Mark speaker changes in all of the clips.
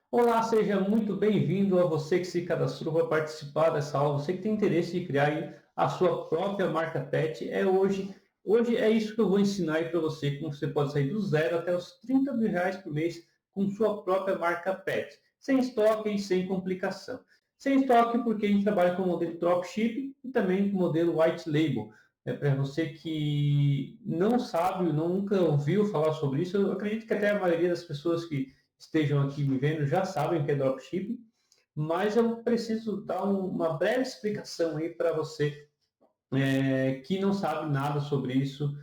Speaker 1: Olá, seja muito bem-vindo a você que se cadastrou para participar dessa aula. Você que tem interesse em criar aí a sua própria marca pet, hoje é isso que eu vou ensinar aí para você, como você pode sair do zero até os 30 mil reais por mês com sua própria marca pet, sem estoque e sem complicação. Sem estoque porque a gente trabalha com o modelo dropship e também com o modelo white label. É para você que não sabe, nunca ouviu falar sobre isso, eu acredito que até a maioria das pessoas que estejam aqui me vendo já sabem o que é dropshipping, mas eu preciso dar uma breve explicação aí para você que não sabe nada sobre isso,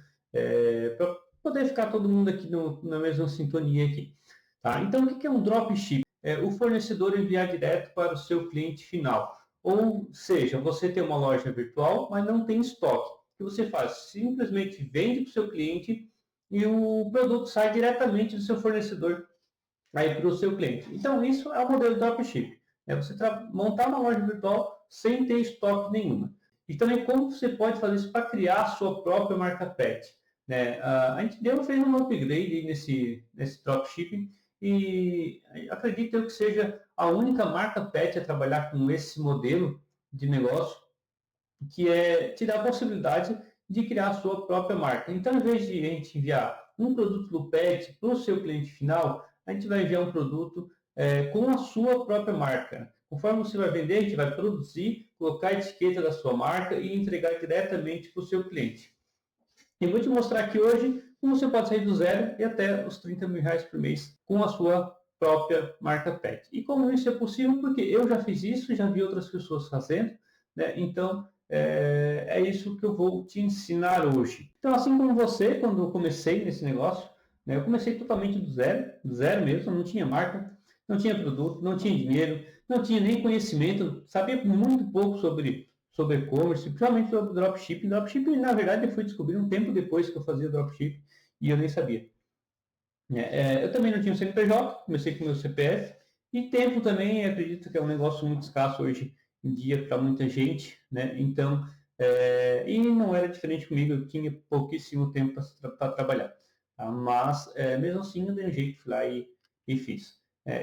Speaker 1: para poder ficar todo mundo aqui na mesma sintonia aqui. Tá? Então, o que é um dropship? É o fornecedor enviar direto para o seu cliente final. Ou seja, você tem uma loja virtual, mas não tem estoque. O que você faz? Simplesmente vende para o seu cliente e o produto sai diretamente do seu fornecedor aí para o seu cliente. Então, isso é o modelo dropship. É você montar uma loja virtual sem ter estoque nenhuma. E também como você pode fazer isso para criar a sua própria marca pet. Né? A gente fez um upgrade nesse dropshipping e acredito eu que seja a única marca pet a trabalhar com esse modelo de negócio, que é te dar a possibilidade de criar a sua própria marca. Então, em vez de a gente enviar um produto do pet para o seu cliente final, a gente vai enviar um produto com a sua própria marca. Conforme você vai vender, a gente vai produzir, colocar a etiqueta da sua marca e entregar diretamente para o seu cliente. E vou te mostrar aqui hoje como você pode sair do zero e até os 30 mil reais por mês com a sua própria marca pet. E como isso é possível? Porque eu já fiz isso, já vi outras pessoas fazendo, né? Então, é isso que eu vou te ensinar hoje. Então, assim como você, quando eu comecei nesse negócio, né, eu comecei totalmente do zero mesmo, não tinha marca, não tinha produto, não tinha dinheiro, não tinha nem conhecimento, sabia muito pouco sobre e-commerce, principalmente sobre dropshipping. Dropshipping, na verdade, eu fui descobrir um tempo depois que eu fazia dropshipping e eu nem sabia. Eu também não tinha um CNPJ, comecei com o meu CPF, e tempo também, acredito que é um negócio muito escasso hoje em dia para muita gente, né? Então, e não era diferente comigo, eu tinha pouquíssimo tempo para trabalhar. Tá? Mas, mesmo assim, eu dei um jeito, fui lá e fiz.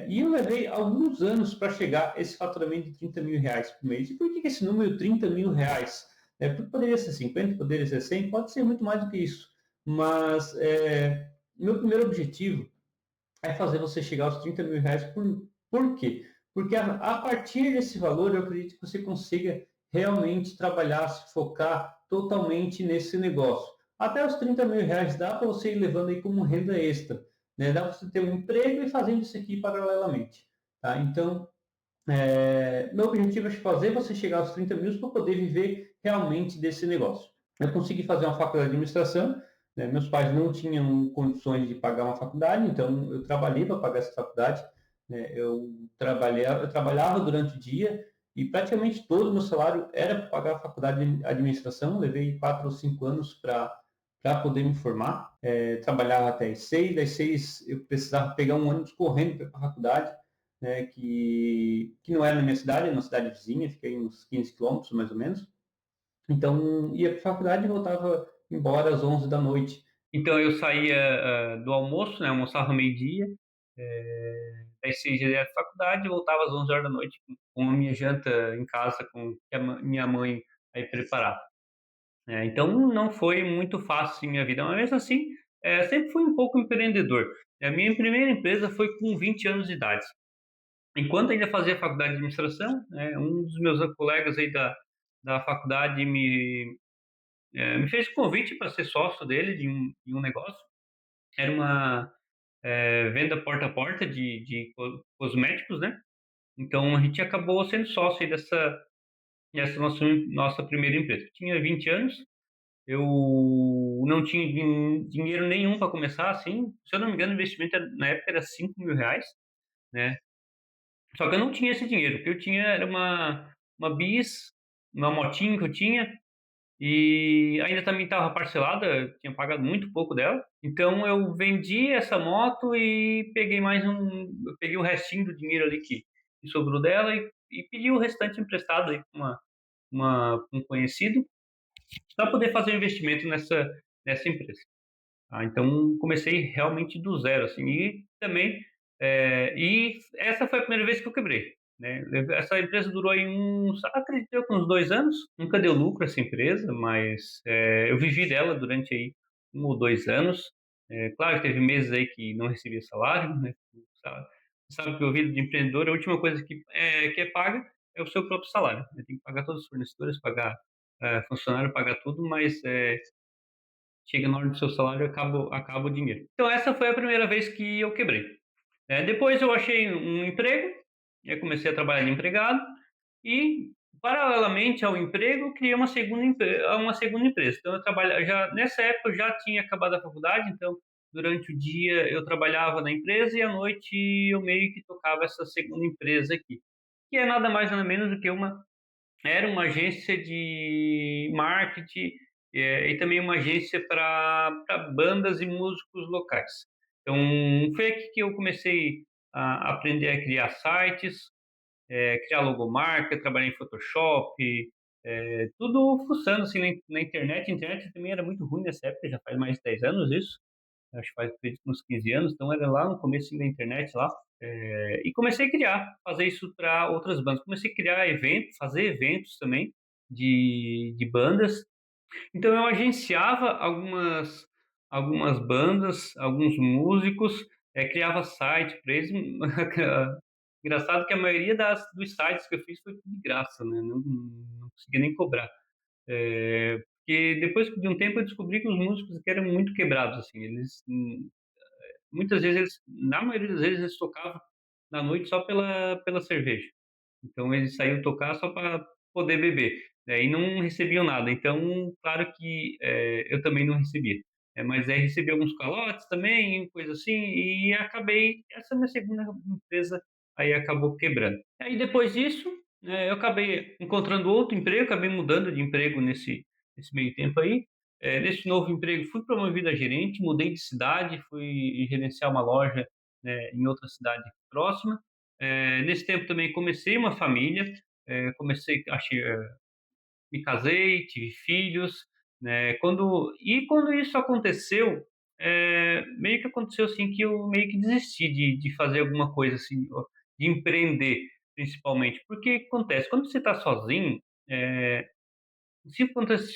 Speaker 1: E eu levei alguns anos para chegar a esse faturamento de 30 mil reais por mês. E por que esse número 30 mil reais? Porque poderia ser 50, poderia ser 100, pode ser muito mais do que isso. Mas meu primeiro objetivo é fazer você chegar aos 30 mil reais. Por quê? Porque a partir desse valor, eu acredito que você consiga realmente trabalhar, se focar totalmente nesse negócio. Até os 30 mil reais dá para você ir levando aí como renda extra. Né? Dá para você ter um emprego e fazendo isso aqui paralelamente. Tá? Então, meu objetivo é fazer você chegar aos 30 mil para poder viver realmente desse negócio. Eu consegui fazer uma faculdade de administração, né? Meus pais não tinham condições de pagar uma faculdade, então eu trabalhei para pagar essa faculdade. Né? Eu trabalhava durante o dia e praticamente todo o meu salário era para pagar a faculdade de administração. Levei 4 ou 5 anos para poder me formar. Trabalhava até às 6, das 6 eu precisava pegar um ônibus correndo para a faculdade, né, que não era na minha cidade, era uma cidade vizinha, fiquei uns 15 quilômetros mais ou menos. Então, ia para a faculdade e voltava embora às 11 da noite. Então, eu saía do almoço, né, almoçava meio-dia, daí ia direto para a faculdade e voltava às 11 horas da noite com a minha janta em casa, com que a minha mãe aí preparava. Então, não foi muito fácil em minha vida, mas mesmo assim, sempre fui um pouco empreendedor. A minha primeira empresa foi com 20 anos de idade. Enquanto ainda fazia faculdade de administração, um dos meus colegas aí da faculdade me fez o convite para ser sócio dele de um negócio. Era uma venda porta a porta de cosméticos, né? Então a gente acabou sendo sócio aí dessa nossa primeira empresa. Eu tinha 20 anos, eu não tinha dinheiro nenhum para começar assim. Se eu não me engano, o investimento na época era 5 mil reais, né? Só que eu não tinha esse dinheiro, o que eu tinha era uma bis, uma motinha que eu tinha, e ainda também estava parcelada, eu tinha pagado muito pouco dela. Então eu vendi essa moto e eu peguei o restinho do dinheiro ali que sobrou dela e pedi o restante emprestado aí para um conhecido, para poder fazer um investimento nessa empresa. Então comecei realmente do zero, assim, e também
Speaker 2: E essa foi a primeira vez que eu quebrei, né. Essa empresa durou aí uns, acredito eu que uns 2 anos, nunca deu lucro essa empresa, mas, eu vivi dela durante aí 1 ou 2 anos. Claro que teve meses aí que não recebia salário, né, sa você sabe que a vida de empreendedor, a última coisa que é paga é o seu próprio salário, né, tem que pagar todos os fornecedores, pagar, funcionário, pagar tudo, mas, chega na hora do seu salário, acaba o dinheiro. Então essa foi a primeira vez que eu quebrei. Depois eu achei um emprego, eu comecei a trabalhar de empregado e, paralelamente ao emprego, criei uma segunda empresa. Então eu trabalha já nessa época eu já tinha acabado a faculdade, então durante o dia eu trabalhava na empresa e à noite eu meio que tocava essa segunda empresa aqui, que é nada mais nada menos do que uma agência de marketing, e também uma agência para bandas e músicos locais. Então, foi aqui que eu comecei a aprender a criar sites, criar logomarca, trabalhar em Photoshop, tudo fuçando, assim, na internet. A internet também era muito ruim nessa época, já faz mais de 10 anos isso, acho que faz acredito uns 15 anos, então era lá no começo da internet lá. E comecei a criar, fazer isso para outras bandas. Comecei a criar eventos, fazer eventos também de bandas. Então eu agenciava algumas bandas, alguns músicos, criava site para eles. Engraçado que a maioria dos sites que eu fiz foi tudo de graça, né, não conseguia nem cobrar. Porque depois de um tempo eu descobri que os músicos aqui eram muito quebrados, assim, eles, muitas vezes na maioria das vezes eles tocavam na noite só pela cerveja. Então eles saíam tocar só para poder beber, né, e não recebiam nada. Então, claro que, eu também não recebia. Mas aí recebi alguns calotes também, coisa assim, e acabei essa minha segunda empresa aí acabou quebrando. Aí depois disso, eu acabei encontrando outro emprego, acabei mudando de emprego nesse meio tempo aí. Nesse novo emprego fui promovido a gerente, mudei de cidade, fui gerenciar uma loja, né, em outra cidade próxima. Nesse tempo também comecei uma família, me casei, tive filhos, né. Quando isso aconteceu, meio que aconteceu, assim, que eu meio que desisti de fazer alguma coisa, assim, de empreender, principalmente. Porque o que acontece, quando você está sozinho, eh, se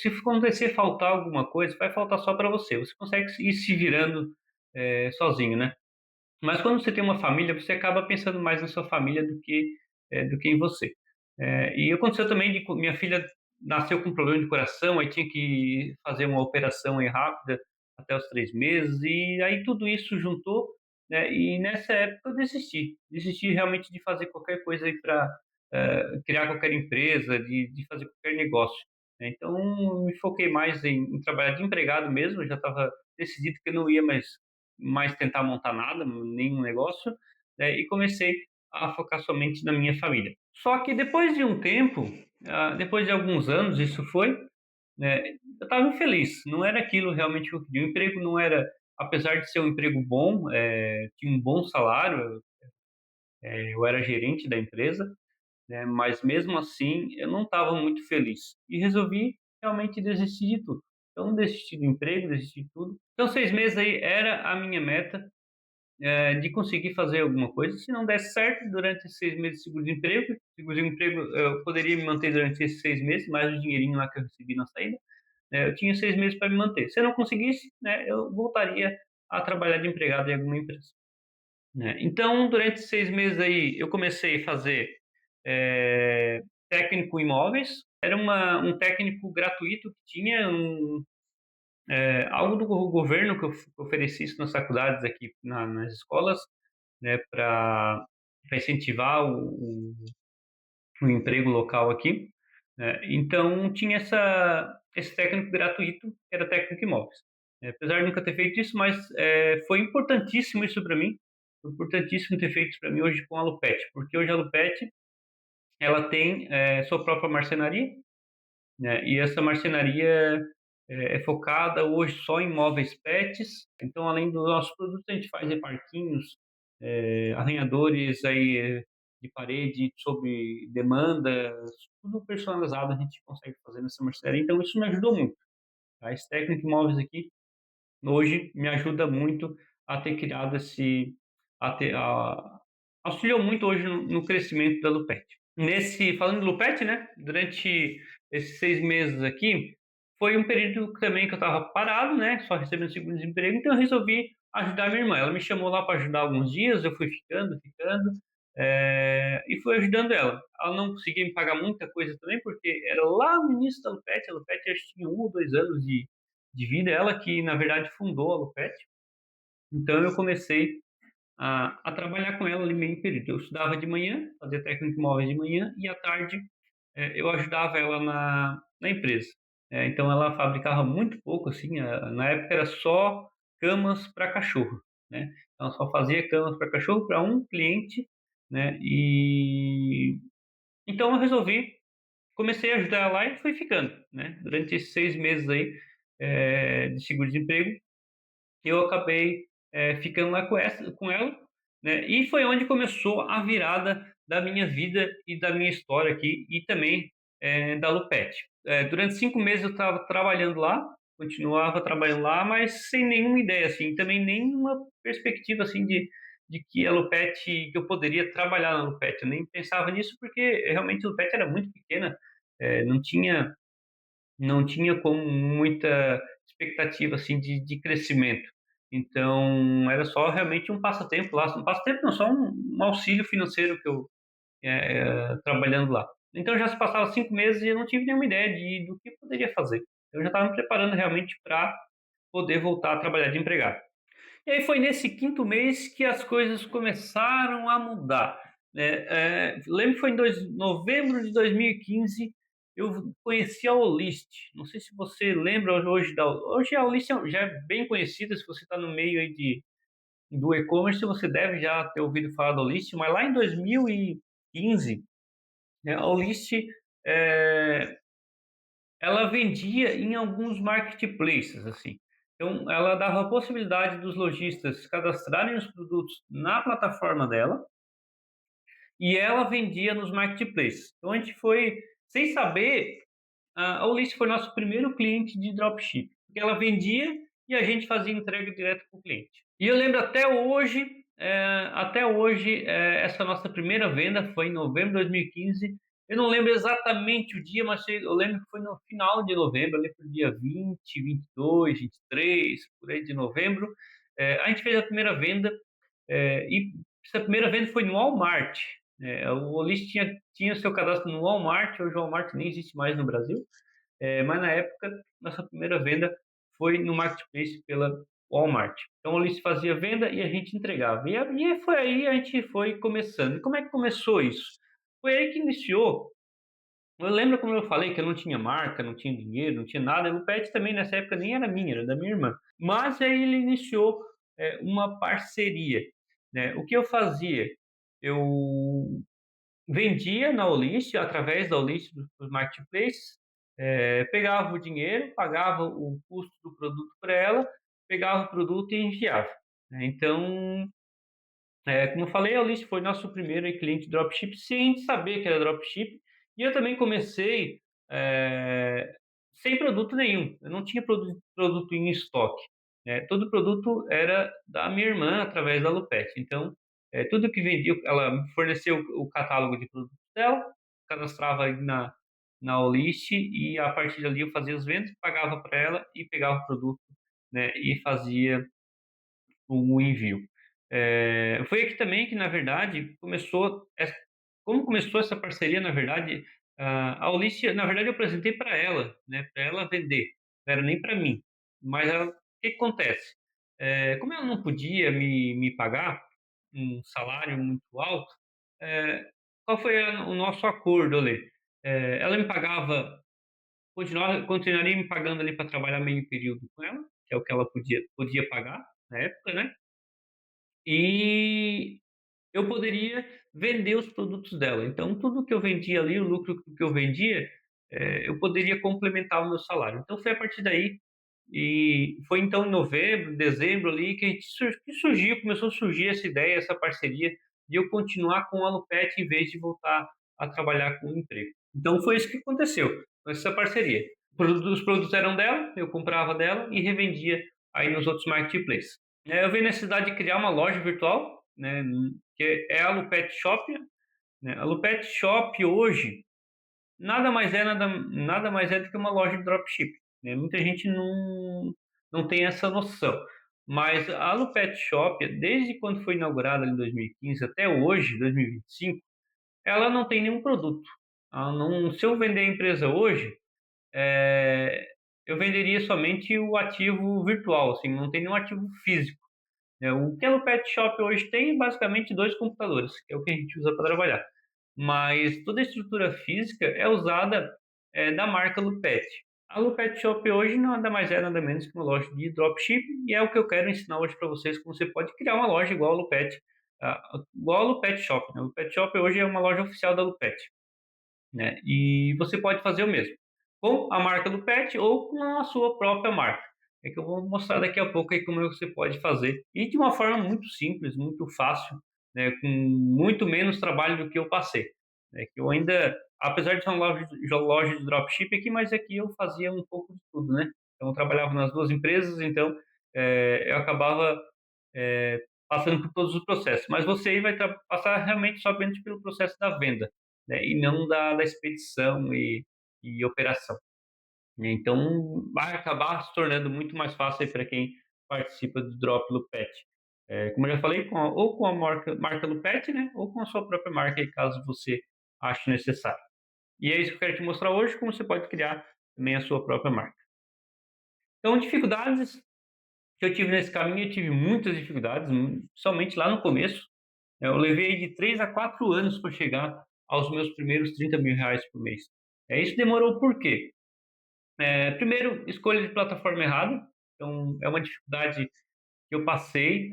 Speaker 2: acontecer faltar alguma coisa, vai faltar só para você, você consegue ir se virando, sozinho, né. Mas quando você tem uma família, você acaba pensando mais na sua família do que em você. E aconteceu também minha filha nasceu com um problema de coração, aí tinha que fazer uma operação aí rápida até os 3 meses, e aí tudo isso juntou, né, e nessa época eu desisti realmente de fazer qualquer coisa aí para criar qualquer empresa, de fazer qualquer negócio, né. Então me foquei mais em trabalhar de empregado mesmo, eu já estava decidido que eu não ia mais tentar montar nada, nenhum negócio, né, e comecei a focar somente na minha família. Só que depois de um tempo, depois de alguns anos, isso foi, né, eu estava infeliz, não era aquilo realmente que eu queria. O emprego não era, apesar de ser um emprego bom, tinha um bom salário, eu era gerente da empresa, né, mas mesmo assim eu não estava muito feliz e resolvi realmente desistir de tudo. Então desisti do emprego, desisti de tudo. Então 6 meses aí era a minha meta, de conseguir fazer alguma coisa. Se não desse certo durante esses 6 meses de seguro-desemprego, eu poderia me manter durante esses 6 meses, mais o dinheirinho lá que eu recebi na saída, eu tinha 6 meses para me manter. Se eu não conseguisse, né, eu voltaria a trabalhar de empregado em alguma empresa, né. Então, durante esses 6 meses aí, eu comecei a fazer, técnico em imóveis. Era um técnico gratuito que tinha algo do governo que oferecia isso nas faculdades aqui, nas escolas, né, para incentivar o emprego local aqui, né. Então tinha esse técnico gratuito, que era técnico em imóveis. Apesar de nunca ter feito isso, mas, foi importantíssimo isso para mim, foi importantíssimo ter feito isso para mim hoje com a Lupet, porque hoje a Lupet, ela tem, sua própria marcenaria, né, e essa marcenaria é focada hoje só em móveis pets. Então, além dos nossos produtos, a gente faz parquinhos, arranhadores aí, de parede sob demanda, tudo personalizado a gente consegue fazer nessa marcenaria. Então isso me ajudou muito, tá. Esse técnico de móveis aqui, hoje, me ajuda muito a ter criado auxiliou muito hoje no crescimento da Lupet. Falando de Lupet, né, durante esses 6 meses aqui, foi um período também que eu estava parado, né, só recebendo seguro-desemprego, então eu resolvi ajudar minha irmã. Ela me chamou lá para ajudar alguns dias, eu fui ficando, e fui ajudando ela. Ela não conseguia me pagar muita coisa também, porque era lá no início da Lupet. A Lupet acho que tinha 1 ou 2 anos de vida, ela que na verdade fundou a Lupet. Então eu comecei a trabalhar com ela ali meio período. Eu estudava de manhã, fazia técnico em móveis de manhã, e à tarde eu ajudava ela na empresa. Então ela fabricava muito pouco, assim, na época era só camas para cachorro, né? Ela só fazia camas para cachorro para um cliente, né? E então eu resolvi, comecei a ajudar ela lá e fui ficando, né? Durante esses 6 meses aí de seguro-desemprego, eu acabei ficando lá com ela, né? E foi onde começou a virada da minha vida e da minha história aqui e também da Lupet. Durante 5 meses eu estava trabalhando lá, continuava trabalhando lá, mas sem nenhuma ideia assim, também nenhuma perspectiva assim de que a Lupet, que eu poderia trabalhar na Lupet. Eu nem pensava nisso porque realmente a Lupet era muito pequena, não tinha como muita expectativa assim de crescimento. Então era só realmente um passatempo lá, um passatempo não, só um auxílio financeiro que eu trabalhando lá. Então já se passaram 5 meses e eu não tive nenhuma ideia do que eu poderia fazer. Eu já estava me preparando realmente para poder voltar a trabalhar de empregado. E aí foi nesse quinto mês que as coisas começaram a mudar, né. Lembro que foi em novembro de 2015, eu conheci a Olist. Não sei se você lembra hoje a Olist já é bem conhecida. Se você está no meio aí do e-commerce, você deve já ter ouvido falar da Olist, mas lá em 2015, né, a Olist, eh, ela vendia em alguns marketplaces, assim. Então, ela dava a possibilidade dos lojistas cadastrarem os produtos na plataforma dela e ela vendia nos marketplaces. Então, a gente foi, sem saber, a Ulisses foi nosso primeiro cliente de dropship, porque ela vendia e a gente fazia entrega direto para o cliente. E eu lembro até hoje, essa nossa primeira venda foi em novembro de 2015. Eu não lembro exatamente o dia, mas eu lembro que foi no final de novembro, ali para o dia 20, 22, 23, por aí de novembro. A gente fez a primeira venda, e essa primeira venda foi no Walmart. O Ulisses tinha seu cadastro no Walmart. Hoje o Walmart nem existe mais no Brasil. Mas na época, nossa primeira venda foi no marketplace pela Walmart. Então a Ulisses fazia venda e a gente entregava. E foi aí a gente foi começando. E como é que começou isso? Foi aí que iniciou. Eu lembro como eu falei que eu não tinha marca, não tinha dinheiro, não tinha nada. O pet também nessa época nem era minha, era da minha irmã. Mas aí ele iniciou uma parceria, né? O que eu fazia? Eu vendia na Olist, através da Olist, dos marketplaces, pegava o dinheiro, pagava o custo do produto para ela, pegava o produto e enviava, né. Então, como eu falei, a Olist foi nosso primeiro cliente de dropship, sem saber que era dropship. E eu também comecei eh, sem produto nenhum. Eu não tinha produto em estoque, né. Todo produto era da minha irmã através da Lupet. Então, tudo que vendia, ela me forneceu o catálogo de produtos dela, cadastrava ali na Olist, e a partir dali eu fazia as vendas, pagava para ela e pegava o produto, né, e fazia o envio. Foi aqui também que, na verdade, como começou essa parceria. Na verdade, a Olícia, na verdade, eu apresentei para ela, né, para ela vender, não era nem para mim. Mas o que que acontece? Como ela não podia me pagar um salário muito alto, eh, qual foi o nosso acordo ali? Ela me pagava, continuaria me pagando ali para trabalhar meio período com ela, que é o que ela podia pagar na época, né? E eu poderia vender os produtos dela. Então, tudo que eu vendia ali, o lucro que eu vendia, eu poderia complementar o meu salário. Então, foi a partir daí, e foi então em novembro, dezembro ali, começou a surgir essa ideia, essa parceria, de eu continuar com a Alupet em vez de voltar a trabalhar com o emprego. Então, foi isso que aconteceu com essa parceria. Os produtos eram dela, eu comprava dela e revendia aí nos outros marketplaces. Eu vi a necessidade de criar uma loja virtual, né, que é a Alupet Shop, né. A Alupet Shop hoje nada mais é do que uma loja de dropship, né. Muita gente não tem essa noção, mas a Alupet Shop, desde quando foi inaugurada em 2015 até hoje, 2025, ela não tem nenhum produto. Ela não Se eu vender a empresa hoje, eh, eu venderia somente o ativo virtual, assim, não tem nenhum ativo físico, né. O que a Pet Shop hoje tem é basicamente 2 computadores, que é o que a gente usa para trabalhar, mas toda a estrutura física é usada, da marca Lupet. A Lupet Shop hoje nada mais é, nada menos que uma loja de dropship, e é o que eu quero ensinar hoje para vocês, como você pode criar uma loja igual a Lupet, igual a Lupet Shop, né. A Lupet Shop hoje é uma loja oficial da Lupet, né? E você pode fazer o mesmo com a marca do pet ou com a sua própria marca. É que eu vou mostrar daqui a pouco aí como você pode fazer e de uma forma muito simples, muito fácil, né? Com muito menos trabalho do que eu passei. Né? Que eu ainda, apesar de ser uma loja de dropship aqui, mas aqui eu fazia um pouco de tudo, né? Então eu trabalhava nas duas empresas, então eu acabava passando por todos os processos. Mas você aí vai passar realmente somente pelo processo da venda, né, e não da expedição e operação. Né. Então, vai acabar se tornando muito mais fácil para quem participa do Drop Lupet. Como eu já falei, ou com a marca Lupet, né, ou com a sua própria marca, aí, caso você ache necessário. E é isso que eu quero te mostrar hoje, como você pode criar também a sua própria marca. Então, dificuldades que eu tive nesse caminho, eu tive muitas dificuldades, somente lá no começo. Eu levei de 3 a 4 anos para chegar aos meus primeiros R$ 30.000 por mês. Isso demorou por quê? Primeiro, escolha de plataforma errada, então é uma dificuldade que eu passei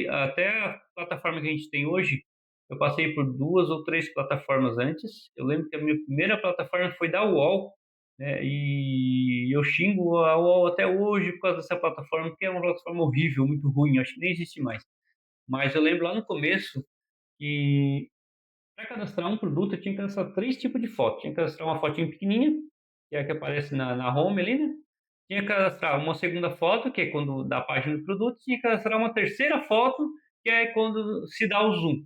Speaker 2: até a plataforma que a gente tem hoje, eu passei por 2 ou 3 plataformas antes. Eu lembro que a minha primeira plataforma foi da UOL, né, e eu xingo a UOL até hoje por causa dessa plataforma, porque é uma plataforma horrível, muito ruim, acho que nem existe mais. Mas eu lembro lá no começo que para cadastrar um produto eu tinha que cadastrar 3 tipos de foto. Tinha que cadastrar uma fotinho pequenininha, que é a que aparece na home ali, né. Tinha que cadastrar uma segunda foto, que é quando dá a página do produto, tinha que cadastrar uma terceira foto, que é quando se dá o zoom,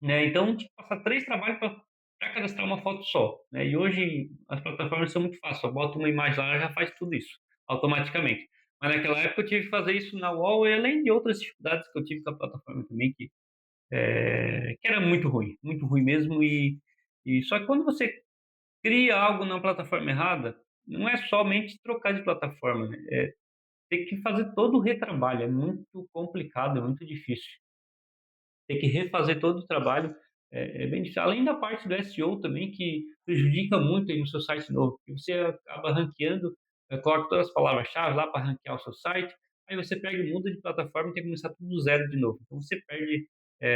Speaker 2: né. Então tinha que passar 3 trabalhos para cadastrar uma foto só, né. E hoje as plataformas são muito fáceis, só bota uma imagem lá, ela já faz tudo isso, automaticamente. Mas naquela época eu tive que fazer isso na UOL e além de outras dificuldades que eu tive com a plataforma também, que era muito ruim mesmo. E só que quando você cria algo na plataforma errada, não é somente trocar de plataforma, né? Ter que fazer todo o retrabalho, é muito complicado, é muito difícil. Ter que refazer todo o trabalho é bem difícil. Além da parte do SEO também, que prejudica muito aí no seu site novo, porque você acaba ranqueando, coloca todas as palavras-chave lá para ranquear o seu site, aí você pega e muda de plataforma e tem que começar tudo do zero de novo. Então você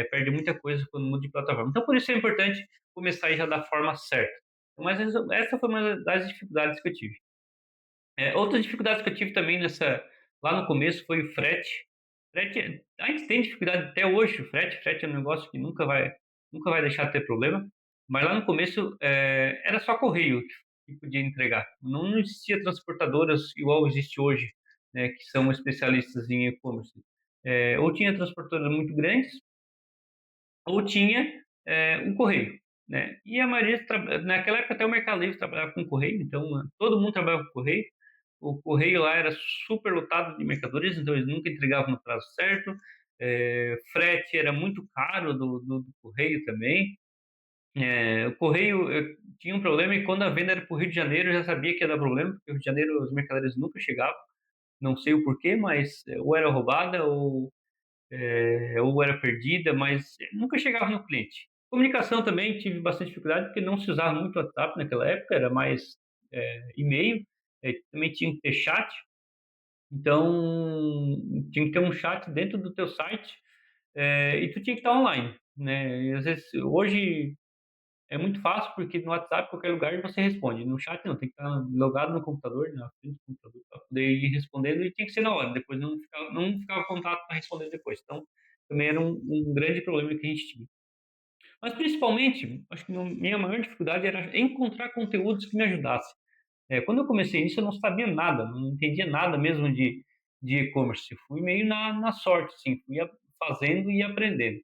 Speaker 2: perde muita coisa quando muda de plataforma. Então por isso é importante começar aí já da forma certa. Mas essa foi uma das dificuldades que eu tive. Outras dificuldades que eu tive também lá no começo foi o frete. Frete, a gente tem dificuldade até hoje, o frete é um negócio que nunca vai deixar de ter problema, mas lá no começo, era só correio que podia entregar. Não existia transportadoras igual existe hoje, né, que são especialistas em e-commerce. Ou tinha transportadoras muito grandes, ou tinha, um correio, né. E a maioria naquela época até o Mercado Livre trabalhava com correio, então todo mundo trabalhava com correio. O correio lá era super lotado de mercadorias, então eles nunca entregavam no prazo certo. Frete era muito caro do correio também. O correio tinha um problema e quando a venda era para o Rio de Janeiro eu já sabia que ia dar problema, porque o Rio de Janeiro as mercadorias nunca chegavam, não sei o porquê, mas ou era roubada ou era perdida, mas nunca chegava no cliente. Comunicação também tive bastante dificuldade, porque não se usava muito WhatsApp naquela época, era mais e-mail, também tinha que ter chat, então tinha que ter um chat dentro do teu site, e tu tinha que estar online, né? E às vezes hoje é muito fácil, porque no WhatsApp, qualquer lugar você responde. No chat não, tem que estar logado no computador, na frente do computador, para poder ir respondendo e tem que ser na hora, depois não ficava contato para responder depois. Então, também era um grande problema que a gente tinha. Mas principalmente, acho que minha maior dificuldade era encontrar conteúdos que me ajudassem. Quando eu comecei isso, eu não sabia nada, não entendia nada mesmo de e-commerce. Fui meio na sorte, assim, fazendo e aprendendo,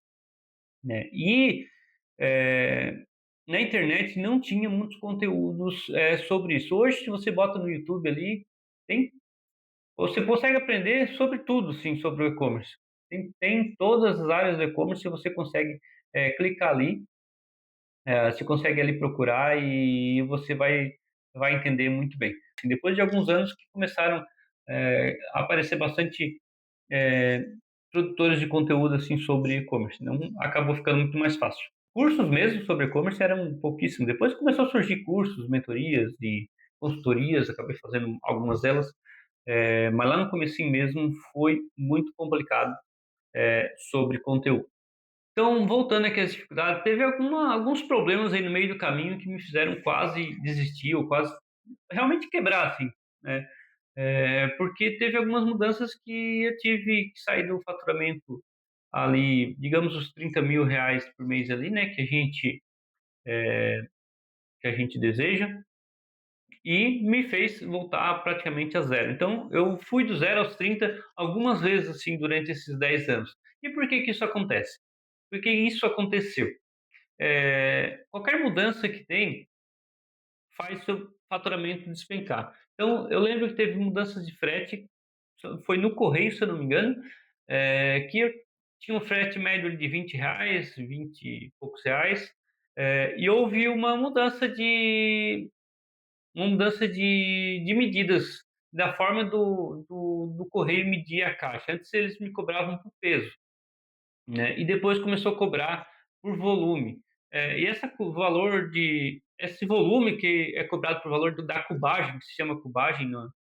Speaker 2: né? E eh, na internet não tinha muitos conteúdos sobre isso. Hoje, se você bota no YouTube ali, tem, você consegue aprender sobre tudo, sim, sobre o e-commerce. Tem todas as áreas do e-commerce, você consegue clicar ali, você consegue ali procurar e você vai entender muito bem. Assim, depois de alguns anos que começaram a aparecer bastante eh, produtores de conteúdo assim sobre e-commerce, não acabou ficando muito mais fácil. Cursos mesmo sobre e-commerce eram pouquíssimos. Depois começou a surgir cursos, mentorias e consultorias, acabei fazendo algumas delas, mas lá no comecinho mesmo foi muito complicado sobre conteúdo. Então, voltando aqui às dificuldades, teve alguns problemas aí no meio do caminho que me fizeram quase desistir ou quase realmente quebrar, assim, né? Porque teve algumas mudanças que eu tive que sair do faturamento ali, digamos, os R$ 30.000 por mês ali, né, que a gente deseja, e me fez voltar praticamente a zero. Então, eu fui do zero aos 30 algumas vezes, assim, durante esses 10 anos. E por que que isso acontece? Porque isso aconteceu. Qualquer mudança que tem faz seu faturamento despencar. Então, eu lembro que teve mudanças de frete, foi no correio, se eu não me engano, que eu tinha um frete médio de R$ 20, 20 e poucos reais, e houve uma mudança de medidas da forma do correio medir a caixa. Antes eles me cobravam por peso, né? E depois começou a cobrar por volume. E esse volume que é cobrado por valor da cubagem, que se chama cubagem no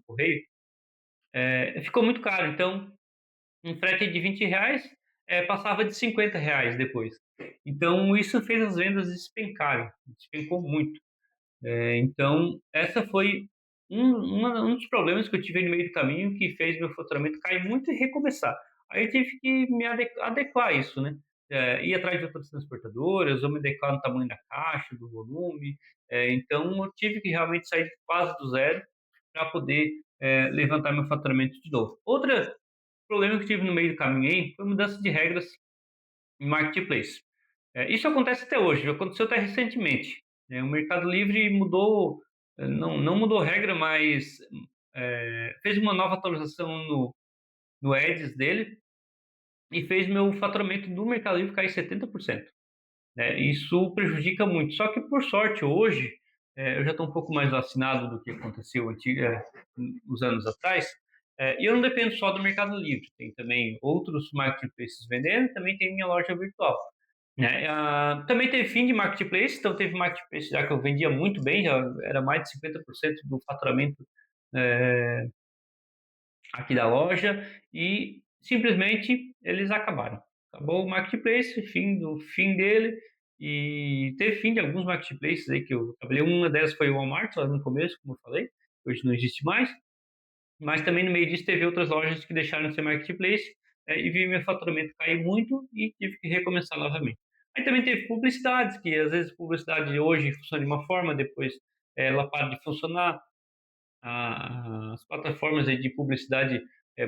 Speaker 2: correio, ficou muito caro. Então, um frete de R$ 20 passava de R$ 50 depois. Então, isso fez as vendas despencarem, despencou muito. Então, essa foi um dos problemas que eu tive no meio do caminho que fez meu faturamento cair muito e recomeçar. Aí eu tive que me adequar a isso, né? Ir atrás de outras transportadoras, ou me adequar no tamanho da caixa, do volume. Então, eu tive que realmente sair quase do zero para poder levantar meu faturamento de novo. Outro problema que eu tive no meio do caminho aí foi mudança de regras em marketplace. Isso acontece até hoje, aconteceu até recentemente. O Mercado Livre mudou, não mudou regra, mas fez uma nova atualização no Ads dele e fez meu faturamento do Mercado Livre cair 70%. Isso prejudica muito. Só que, por sorte, hoje, eu já estou um pouco mais vacinado do que aconteceu uns anos atrás, e eu não dependo só do Mercado Livre. Tem também outros marketplaces vendendo, também tem minha loja virtual. Também teve fim de marketplace, então teve marketplace já que eu vendia muito bem, já era mais de 50% do faturamento é, aqui da loja, e simplesmente eles acabaram. Acabou o marketplace, fim dele, e teve fim de alguns marketplaces aí que eu trabalhei. Uma delas foi o Walmart, lá no começo, como eu falei, hoje não existe mais, mas também no meio disso teve outras lojas que deixaram de ser marketplace, e vi meu faturamento cair muito e tive que recomeçar novamente. Aí também teve publicidades, que às vezes publicidade hoje funciona de uma forma, depois ela para de funcionar. As plataformas aí de publicidade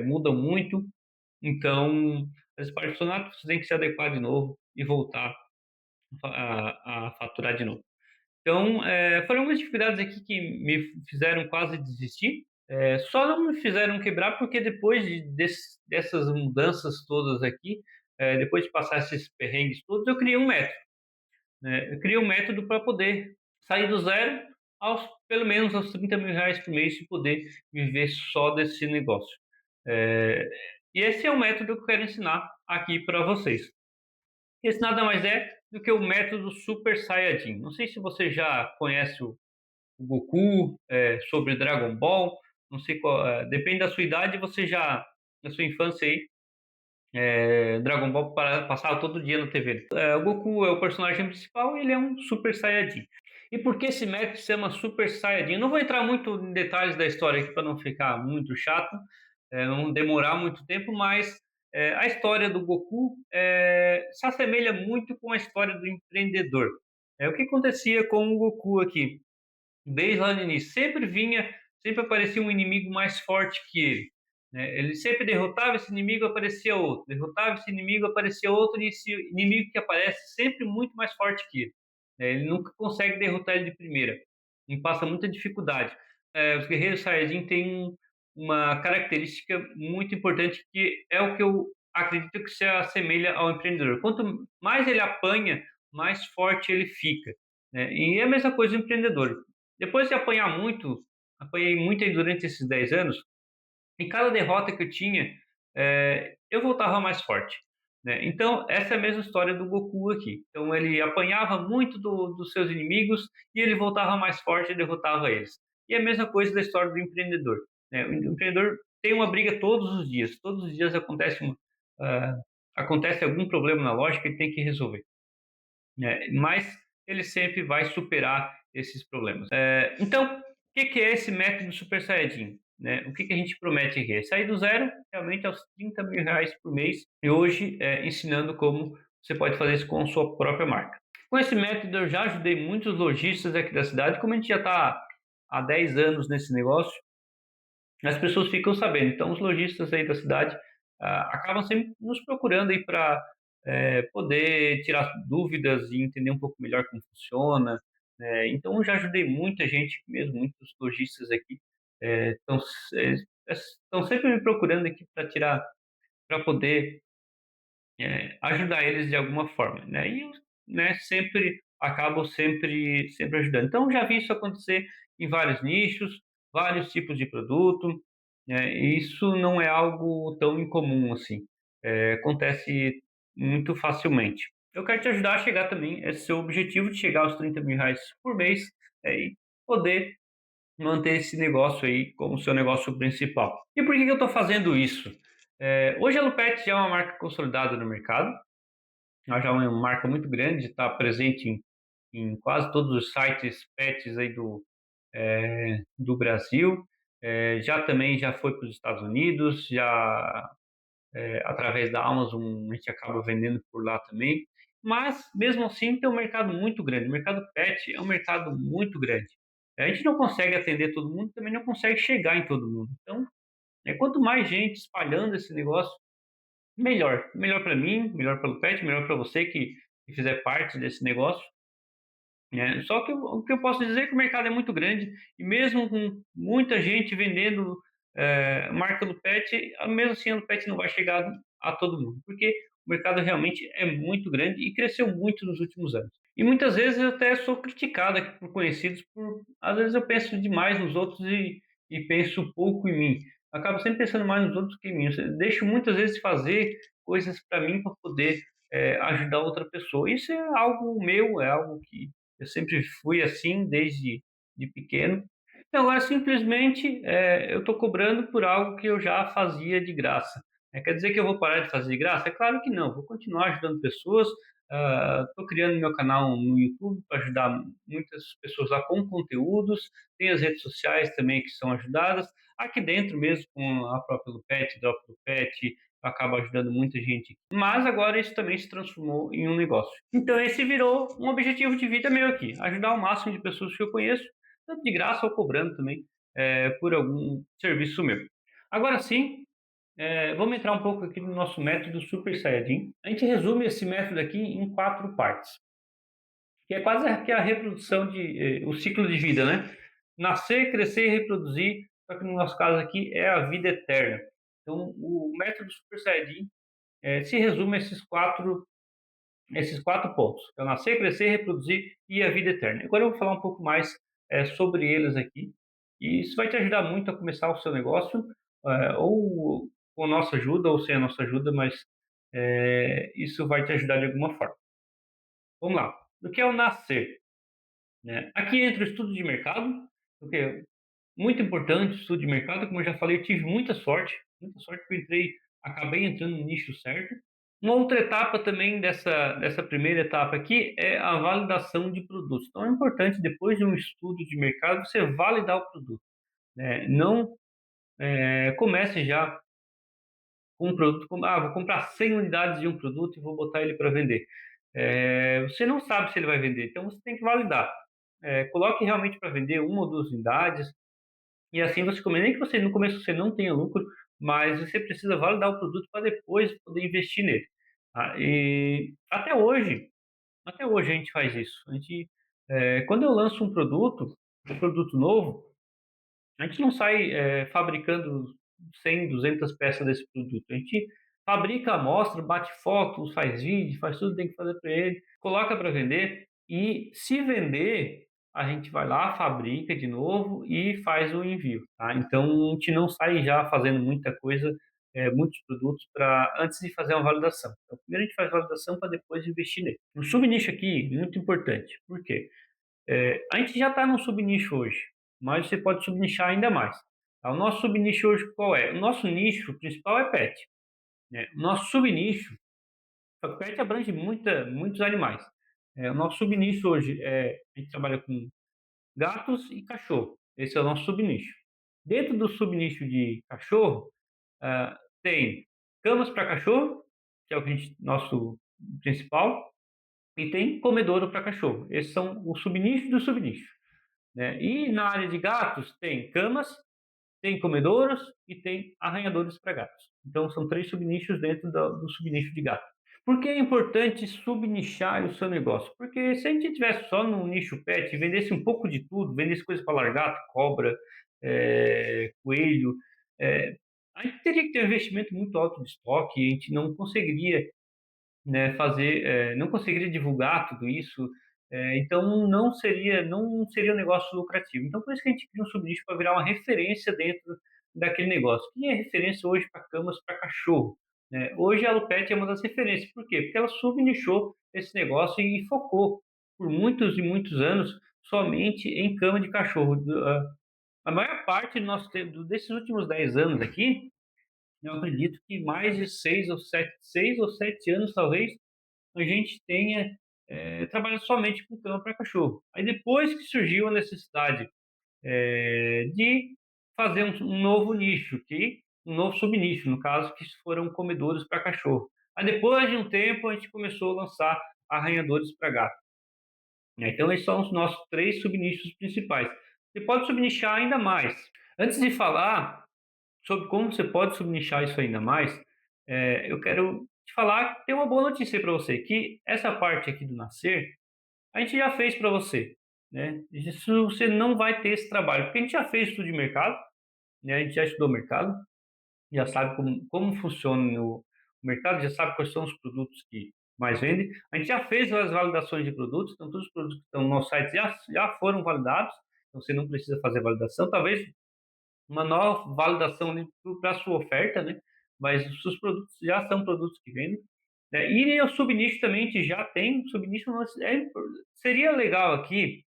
Speaker 2: mudam muito, então às vezes para de funcionar, você tem que se adequar de novo e voltar a faturar de novo. Então, foram algumas dificuldades aqui que me fizeram quase desistir. Só não me fizeram quebrar porque depois dessas mudanças todas aqui, depois de passar esses perrengues todos, eu criei um método, né? Eu criei um método para poder sair do zero pelo menos aos R$ 30.000 por mês e poder viver só desse negócio. É, e esse é o método que eu quero ensinar aqui para vocês. Esse nada mais é do que o método Super Saiyajin. Não sei se você já conhece o Goku, sobre Dragon Ball, não sei qual, depende da sua idade, na sua infância aí, Dragon Ball passava todo dia na TV. O Goku é o personagem principal e ele é um Super Saiyajin. E por que esse método se chama Super Saiyajin? Eu não vou entrar muito em detalhes da história aqui para não ficar muito chato, não demorar muito tempo, mas a história do Goku se assemelha muito com a história do empreendedor. O que acontecia com o Goku aqui? Desde lá no início, sempre aparecia um inimigo mais forte que ele. né? Ele sempre derrotava esse inimigo, aparecia outro, derrotava esse inimigo, aparecia outro, e esse inimigo que aparece sempre muito mais forte que ele, né? Ele nunca consegue derrotar ele de primeira, e passa muita dificuldade. Os guerreiros Saiyajin têm uma característica muito importante que é o que eu acredito que se assemelha ao empreendedor. Quanto mais ele apanha, mais forte ele fica, né? E é a mesma coisa do empreendedor. Depois de apanhar muito, apanhei muito aí durante esses 10 anos, em cada derrota que eu tinha, eu voltava mais forte, né? Então, essa é a mesma história do Goku aqui. Então, ele apanhava muito dos seus inimigos e ele voltava mais forte e derrotava eles. E a mesma coisa da história do empreendedor, né? O empreendedor tem uma briga todos os dias ah, acontece algum problema na loja que ele tem que resolver, né? Mas ele sempre vai superar esses problemas. Então, o que é esse método Super Saiyajin? Né? O que a gente promete aqui? É sair do zero realmente aos 30 mil reais por mês e hoje ensinando como você pode fazer isso com a sua própria marca. Com esse método eu já ajudei muitos lojistas aqui da cidade, como a gente já está há 10 anos nesse negócio, as pessoas ficam sabendo. Então, os lojistas aí da cidade acabam sempre nos procurando aí para poder tirar dúvidas e entender um pouco melhor como funciona, né? Então, eu já ajudei muita gente mesmo, muitos lojistas aqui estão sempre me procurando aqui para tirar, para poder ajudar eles de alguma forma, né? E eu, né, sempre acabo sempre ajudando. Então, já vi isso acontecer em vários nichos, vários tipos de produto, né? E isso não é algo tão incomum assim. Acontece muito facilmente. Eu quero te ajudar a chegar também a esse seu objetivo de chegar aos 30 mil reais por mês, e poder manter esse negócio aí como seu negócio principal. E por que que eu estou fazendo isso? Hoje a Lupet já é uma marca consolidada no mercado, ela já é uma marca muito grande, está presente em quase todos os sites pets aí do Brasil. Já também já foi para os Estados Unidos, já através da Amazon a gente acaba vendendo por lá também. Mas mesmo assim tem um mercado muito grande. O mercado pet é um mercado muito grande. A gente não consegue atender todo mundo, também não consegue chegar em todo mundo. Então, quanto mais gente espalhando esse negócio, melhor. Melhor para mim, melhor para o pet, melhor para você que fizer parte desse negócio, né? Só que o que eu posso dizer é que o mercado é muito grande e mesmo com muita gente vendendo marca do pet, mesmo assim a Pet não vai chegar a todo mundo, porque o mercado realmente é muito grande e cresceu muito nos últimos anos. E muitas vezes eu até sou criticado aqui por conhecidos por, às vezes eu penso demais nos outros e penso pouco em mim. Acabo sempre pensando mais nos outros que em mim. Eu deixo muitas vezes fazer coisas para mim para poder ajudar outra pessoa. Isso é algo meu, é algo que eu sempre fui assim desde de pequeno. Então, agora simplesmente eu estou cobrando por algo que eu já fazia de graça. Quer dizer que eu vou parar de fazer de graça? É claro que não. Vou continuar ajudando pessoas. Estou criando meu canal no YouTube para ajudar muitas pessoas lá com conteúdos. Tem as redes sociais também que são ajudadas. Aqui dentro mesmo, com a própria Lupet, Drop Lupet, acaba ajudando muita gente. Mas agora isso também se transformou em um negócio. Então esse virou um objetivo de vida meu aqui, ajudar o máximo de pessoas que eu conheço, tanto de graça ou cobrando também por algum serviço meu. Agora sim, vamos entrar um pouco aqui no nosso método Super Saiyajin. A gente resume esse método aqui em 4 partes, que é quase que a reprodução o ciclo de vida, né? Nascer, crescer e reproduzir, só que no nosso caso aqui é a vida eterna. Então, o método Super Saiyajin se resume a esses quatro pontos. Então, nascer, crescer, reproduzir e a vida eterna. Agora eu vou falar um pouco mais sobre eles aqui. E isso vai te ajudar muito a começar o seu negócio, ou com a nossa ajuda, ou sem a nossa ajuda, mas isso vai te ajudar de alguma forma. Vamos lá. O que é o nascer? Né? Aqui entra o estudo de mercado, porque é muito importante o estudo de mercado. Como eu já falei, eu tive muita sorte que eu acabei entrando no nicho certo. Uma outra etapa também dessa primeira etapa aqui é a validação de produtos. Então é importante, depois de um estudo de mercado, você validar o produto, né? Não comece já com um produto, vou comprar 100 unidades de um produto e vou botar ele para vender. Você não sabe se ele vai vender, então você tem que validar. Coloque realmente para vender uma ou duas unidades, e assim você começa, nem que você no começo você não tenha lucro, mas você precisa validar o produto para depois poder investir nele, tá? E até hoje a gente faz isso. Quando eu lanço um produto novo, a gente não sai fabricando 100, 200 peças desse produto. A gente fabrica a amostra, bate fotos, faz vídeo, faz tudo que tem que fazer para ele, coloca para vender e se vender, a gente vai lá, fabrica de novo e faz o envio, tá? Então a gente não sai já fazendo muita coisa, muitos produtos para antes de fazer uma validação. Então, primeiro a gente faz a validação para depois investir nele. Um subnicho aqui, muito importante. Por quê? A gente já está num subnicho hoje, mas você pode subnichar ainda mais. Tá? O nosso subnicho hoje qual é? O nosso nicho principal é pet, né? O nosso subnicho, o pet abrange muitos animais. O nosso subnicho hoje a gente trabalha com gatos e cachorro. Esse é o nosso subnicho. Dentro do subnicho de cachorro, tem camas para cachorro, que é nosso principal, e tem comedouro para cachorro. Esses são o subnicho do subnicho, né? E na área de gatos tem camas, tem comedouros e tem arranhadores para gatos. Então são três subnichos dentro do subnicho de gato. Por que é importante subnichar o seu negócio? Porque se a gente tivesse só no nicho pet e vendesse um pouco de tudo, vendesse coisas para largato, cobra, coelho, é, a gente teria que ter um investimento muito alto de estoque e a gente não conseguiria, né, não conseguiria divulgar tudo isso, então não seria um negócio lucrativo. Então por isso que a gente cria um subnicho para virar uma referência dentro daquele negócio. Quem é referência hoje para camas para cachorro, né? Hoje a Alupet é uma das referências. Por quê? Porque ela subnichou esse negócio e focou por muitos e muitos anos somente em cama de cachorro. A maior parte do nosso tempo, desses últimos 10 anos aqui, eu acredito que mais de 6 ou 7 anos talvez, a gente tenha trabalhado somente com cama para cachorro. Aí depois que surgiu a necessidade de fazer um novo nicho, um novo subnicho, no caso, que foram comedores para cachorro. Aí depois de um tempo a gente começou a lançar arranhadores para gato, né? Então esses são os nossos três subnichos principais. Você pode subnichar ainda mais. Antes de falar sobre como você pode subnichar isso ainda mais, eu quero te falar que tem uma boa notícia para você, que essa parte aqui do nascer, a gente já fez para você, né? Isso você não vai ter esse trabalho, porque a gente já fez estudo de mercado, né? A gente já estudou o mercado, já sabe como funciona o mercado, já sabe quais são os produtos que mais vendem. A gente já fez as validações de produtos, então todos os produtos que estão no nosso site já foram validados, então você não precisa fazer validação. Talvez uma nova validação para a sua oferta, né? Mas os seus produtos já são produtos que vendem, né? E o subnicho também a gente já tem, subnicho seria legal aqui,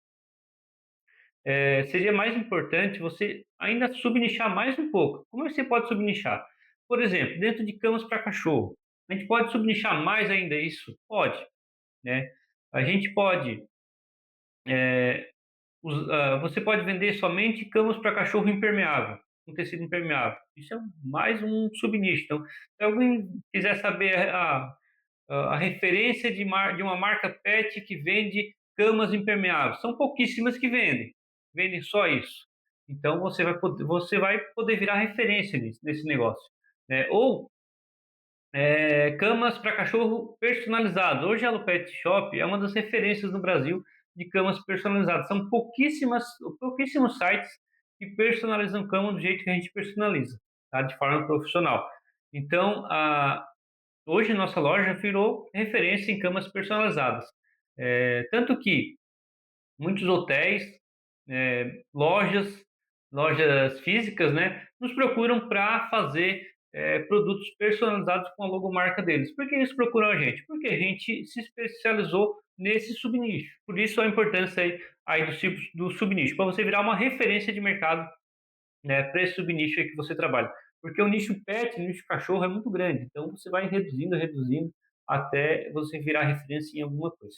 Speaker 2: seria mais importante você ainda subnichar mais um pouco. Como você pode subnichar? Por exemplo, dentro de camas para cachorro, a gente pode subnichar mais ainda isso? Pode, né? A gente pode você pode vender somente camas para cachorro impermeável, um tecido impermeável. Isso é mais um subnicho. Então, se alguém quiser saber a referência de uma marca pet que vende camas impermeáveis, são pouquíssimas que vendem só isso. Então, você vai poder virar referência nesse negócio, né? Ou camas para cachorro personalizadas. Hoje a Hello Pet Shop é uma das referências no Brasil de camas personalizadas. São pouquíssimos sites que personalizam cama do jeito que a gente personaliza, tá? De forma profissional. Então, hoje nossa loja virou referência em camas personalizadas. Tanto que muitos hotéis, lojas físicas, né, nos procuram para fazer produtos personalizados com a logomarca deles. Por que eles procuram a gente? Porque a gente se especializou nesse subnicho. Por isso a importância aí do subnicho, para você virar uma referência de mercado, né, para esse subnicho aí que você trabalha. Porque o nicho pet, o nicho cachorro é muito grande, então você vai reduzindo, reduzindo, até você virar referência em alguma coisa.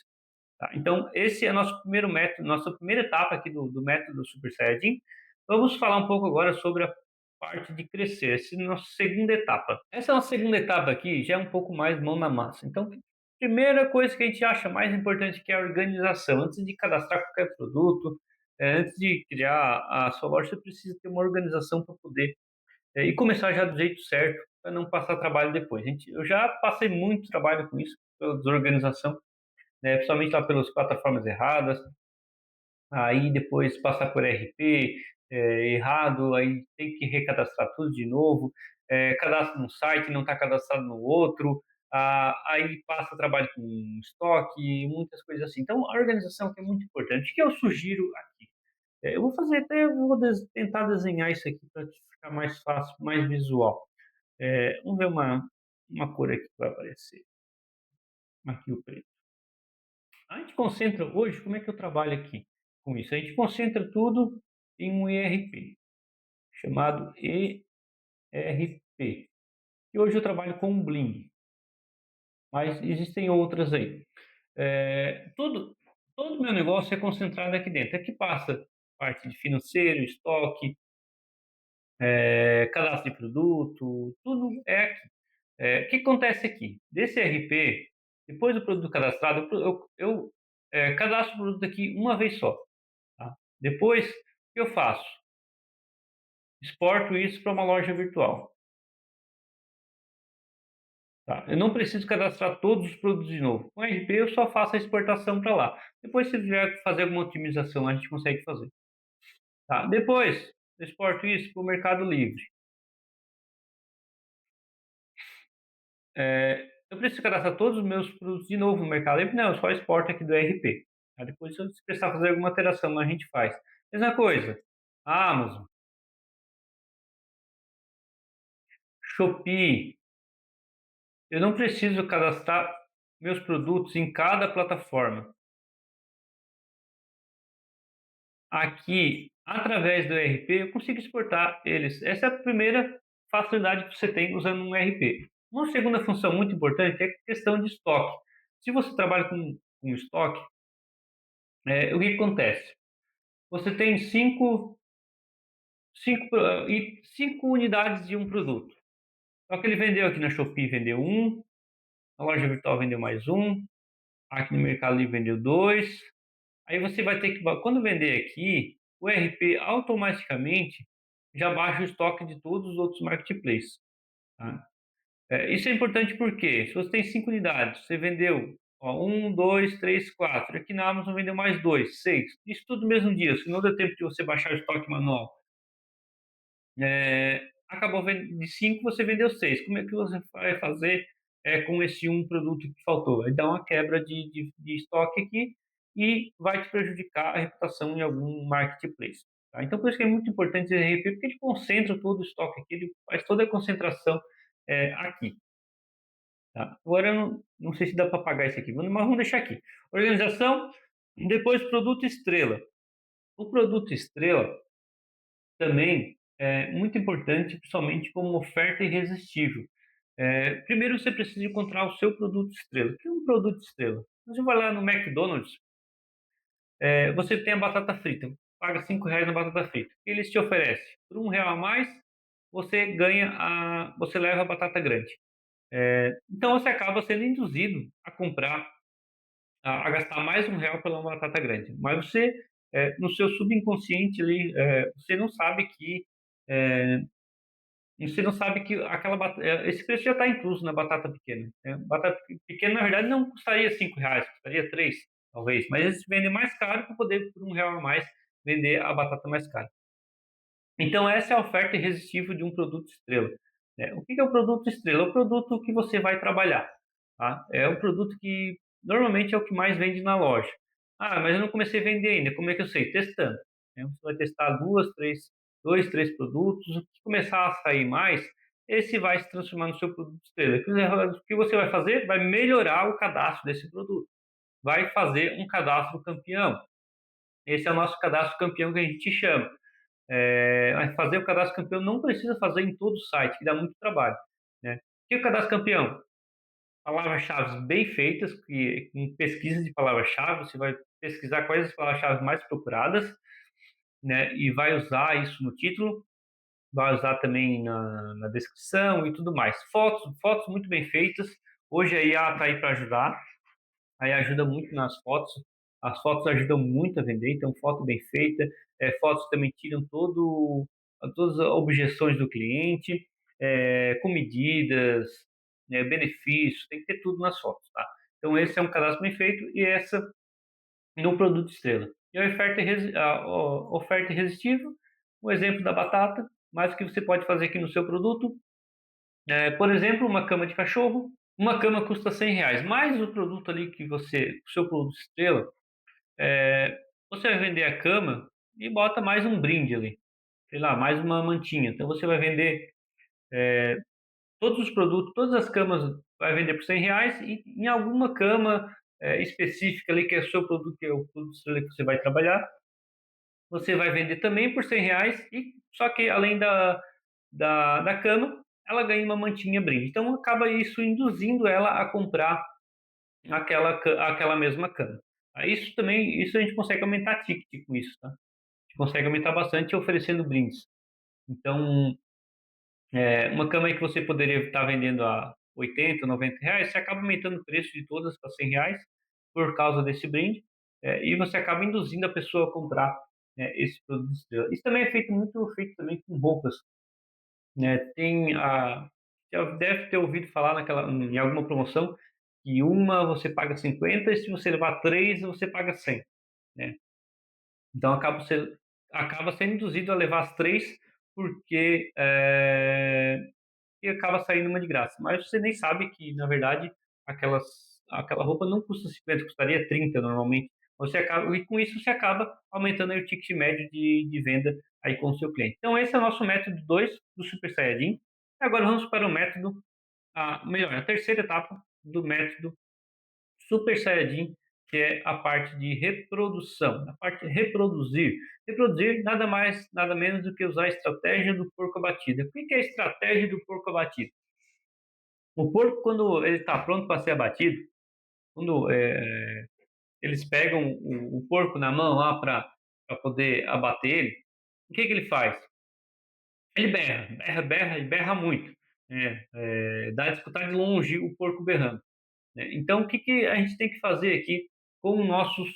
Speaker 2: Tá? Então, esse é nosso primeiro método, nossa primeira etapa aqui do método Super Saiyajin. Vamos falar um pouco agora sobre a parte de crescer, essa é a nossa segunda etapa. Essa nossa segunda etapa aqui já é um pouco mais mão na massa. Então, primeira coisa que a gente acha mais importante que é a organização. Antes de cadastrar qualquer produto, antes de criar a sua loja, você precisa ter uma organização para poder e começar já do jeito certo, para não passar trabalho depois. Eu já passei muito trabalho com isso, pela desorganização, né, principalmente lá pelas plataformas erradas, aí depois passar por RP errado, aí tem que recadastrar tudo de novo, cadastra num site, não está cadastrado no outro, aí passa trabalho com estoque, muitas coisas assim. Então, a organização que é muito importante. O que eu sugiro aqui? Eu vou fazer até, tentar desenhar isso aqui para ficar mais fácil, mais visual. Vamos ver uma cor aqui que vai aparecer. Aqui o preto. A gente concentra hoje, como é que eu trabalho aqui com isso? A gente concentra tudo em um ERP, chamado ERP. E hoje eu trabalho com um Bling, mas existem outras aí. Todo o meu negócio é concentrado aqui dentro. Aqui passa parte de financeiro, estoque, cadastro de produto, tudo é aqui. O que acontece aqui? Desse ERP, depois do produto cadastrado, eu cadastro o produto aqui uma vez só. Tá? Depois, o que eu faço? Exporto isso para uma loja virtual. Tá? Eu não preciso cadastrar todos os produtos de novo. Com o RP eu só faço a exportação para lá. Depois, se tiver fazer alguma otimização, a gente consegue fazer. Tá? Depois, eu exporto isso para o Mercado Livre. Eu preciso cadastrar todos os meus produtos de novo no Mercado Livre? Não, eu só exporto aqui do ERP. Tá? Depois, se eu precisar fazer alguma alteração, a gente faz. Mesma coisa, a Amazon, Shopee. Eu não preciso cadastrar meus produtos em cada plataforma. Aqui, através do ERP, eu consigo exportar eles. Essa é a primeira facilidade que você tem usando um ERP. Uma segunda função muito importante é a questão de estoque. Se você trabalha com estoque, o que acontece? Você tem cinco unidades de um produto. Só que ele vendeu aqui na Shopee, vendeu um, na loja virtual vendeu mais um, aqui no Mercado Livre vendeu dois. Aí você vai ter que, quando vender aqui, o RP automaticamente já baixa o estoque de todos os outros marketplaces. Tá? Isso é importante porque se você tem 5 unidades, você vendeu um, dois, três, quatro. Aqui na Amazon vendeu mais dois, seis. Isso tudo no mesmo dia, se não deu tempo de você baixar o estoque manual. Acabou de 5, você vendeu 6. Como é que você vai fazer com esse um produto que faltou? Aí dá uma quebra de estoque aqui e vai te prejudicar a reputação em algum marketplace. Tá? Então, por isso que é muito importante o RP, porque ele concentra todo o estoque aqui, ele faz toda a concentração aqui. Tá? Agora, eu não sei se dá para apagar isso aqui, mas vamos deixar aqui. Organização, depois produto estrela. O produto estrela também é muito importante, principalmente como oferta irresistível. Primeiro você precisa encontrar o seu produto estrela. O que é um produto estrela? Você vai lá no McDonald's, você tem a batata frita, paga R$ 5 na batata frita. O que eles te oferecem? Por R$ 1 a mais, você leva a batata grande. Então você acaba sendo induzido a comprar, a gastar mais R$ 1 pela batata grande. Mas você, no seu subconsciente ali, é, você não sabe que esse preço já está incluso na batata pequena. Né? Batata pequena, na verdade, não custaria R$ 5, custaria 3, talvez. Mas eles vendem mais caro para poder, por R$ 1 a mais, vender a batata mais cara. Então, essa é a oferta irresistível de um produto estrela. Né? O que é o produto estrela? É o produto que você vai trabalhar. Tá? É um produto que normalmente é o que mais vende na loja. Ah, mas eu não comecei a vender ainda. Como é que eu sei? Testando. Né? Você vai testar dois, três produtos. O que começar a sair mais, esse vai se transformar no seu produto estrela. O que você vai fazer? Vai melhorar o cadastro desse produto. Vai fazer um cadastro campeão. Esse é o nosso cadastro campeão que a gente chama. Fazer o cadastro campeão não precisa fazer em todo o site, que dá muito trabalho. Né? O que é o cadastro campeão? Palavras-chave bem feitas, com pesquisa de palavras-chave, você vai pesquisar quais as palavras-chave mais procuradas, né? E vai usar isso no título, vai usar também na descrição e tudo mais. Fotos muito bem feitas. Hoje a IA está aí para ajudar, aí ajuda muito nas fotos. As fotos ajudam muito a vender, então foto bem feita. Fotos também tiram todo todas as objeções do cliente, com medidas, benefícios, tem que ter tudo nas fotos, tá? Então esse é um cadastro bem feito e essa no produto estrela. E a oferta irresistível, o exemplo da batata, mas o que você pode fazer aqui no seu produto, por exemplo, uma cama de cachorro, uma cama custa R$ 100, mais o produto ali que o seu produto estrela, você vai vender a cama e bota mais um brinde ali, sei lá, mais uma mantinha. Então você vai vender todos os produtos, todas as camas vai vender por R$ 100 e em alguma cama específica ali que é o seu produto, que é o produto estrela que você vai trabalhar, você vai vender também por R$ 100 e só que além da cama, ela ganha uma mantinha brinde. Então acaba isso induzindo ela a comprar aquela mesma cama. Isso também, isso a gente consegue aumentar ticket com isso, tá? A gente consegue aumentar bastante oferecendo brindes. Então, uma cama aí que você poderia estar vendendo a R$ 80, R$ 90, você acaba aumentando o preço de todas para R$ 100 por causa desse brinde, e você acaba induzindo a pessoa a comprar esse produto estrela. Isso também é muito feito também com roupas, né? Já deve ter ouvido falar em alguma promoção que uma você paga 50 e se você levar três você paga 100, né? Então acaba sendo induzido a levar as três porque e acaba saindo uma de graça. Mas você nem sabe que, na verdade, aquela roupa não custa 50, custaria 30 normalmente. E com isso você acaba aumentando aí o ticket médio de venda aí com o seu cliente. Então esse é o nosso método 2 do Super Saiyajin. Agora vamos para o método, a terceira etapa do método Super Saiyajin, que é a parte de reprodução, a parte de reproduzir. Reproduzir nada mais, nada menos do que usar a estratégia do porco abatido. O que é a estratégia do porco abatido? O porco, quando ele está pronto para ser abatido, quando eles pegam o porco na mão lá para poder abater ele, o que ele faz? Ele berra e berra muito. Dá de escutar de longe o porco berrando, né? Então, o que a gente tem que fazer aqui com nossos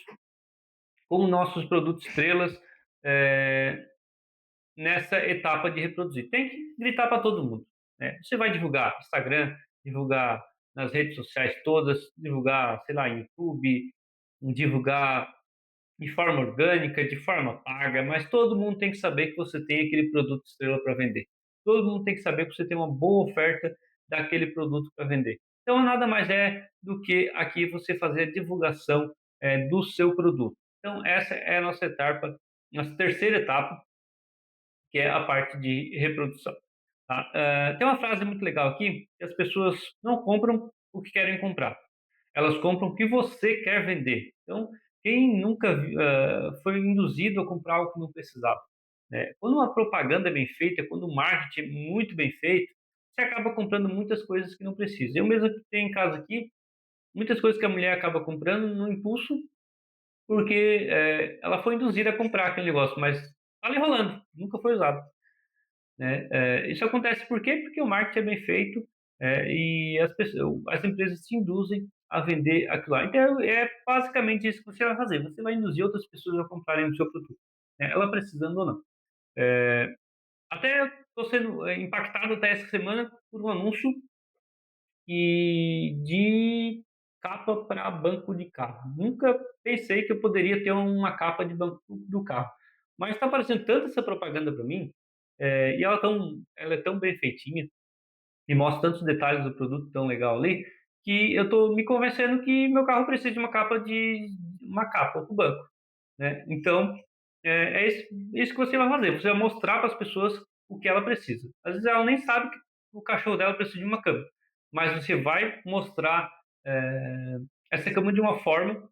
Speaker 2: produtos estrelas nessa etapa de reproduzir? Tem que gritar para todo mundo, né? Você vai divulgar no Instagram, divulgar nas redes sociais todas, divulgar, sei lá, YouTube, divulgar de forma orgânica, de forma paga, mas todo mundo tem que saber que você tem aquele produto estrela para vender. Todo mundo tem que saber que você tem uma boa oferta daquele produto para vender. Então, nada mais é do que aqui você fazer a divulgação do seu produto. Então, essa é a nossa terceira etapa, que é a parte de reprodução. Tá? Tem uma frase muito legal aqui, que as pessoas não compram o que querem comprar, elas compram o que você quer vender. Então, quem nunca foi induzido a comprar algo que não precisava, né? Quando uma propaganda é bem feita, quando o marketing é muito bem feito, você acaba comprando muitas coisas que não precisa. Eu mesmo tenho em casa aqui, muitas coisas que a mulher acaba comprando no impulso, porque ela foi induzida a comprar aquele negócio, mas está ali rolando, nunca foi usado, né? Isso acontece por quê? Porque o marketing é bem feito, e as empresas se induzem a vender aquilo lá. Então é basicamente isso que você vai fazer. Você vai induzir outras pessoas a comprarem o seu produto, né? Ela precisando ou não. Até estou sendo impactado até essa semana por um anúncio de capa para banco de carro. Nunca pensei que eu poderia ter uma capa de banco do carro, mas está aparecendo tanto essa propaganda para mim, e ela é tão bem feitinha e mostra tantos detalhes do produto tão legal ali, que eu estou me convencendo que meu carro precisa de uma capa para o banco, né? Então é isso que você vai fazer. Você vai mostrar para as pessoas o que ela precisa. Às vezes ela nem sabe que o cachorro dela precisa de uma cama, mas você vai mostrar essa cama de uma forma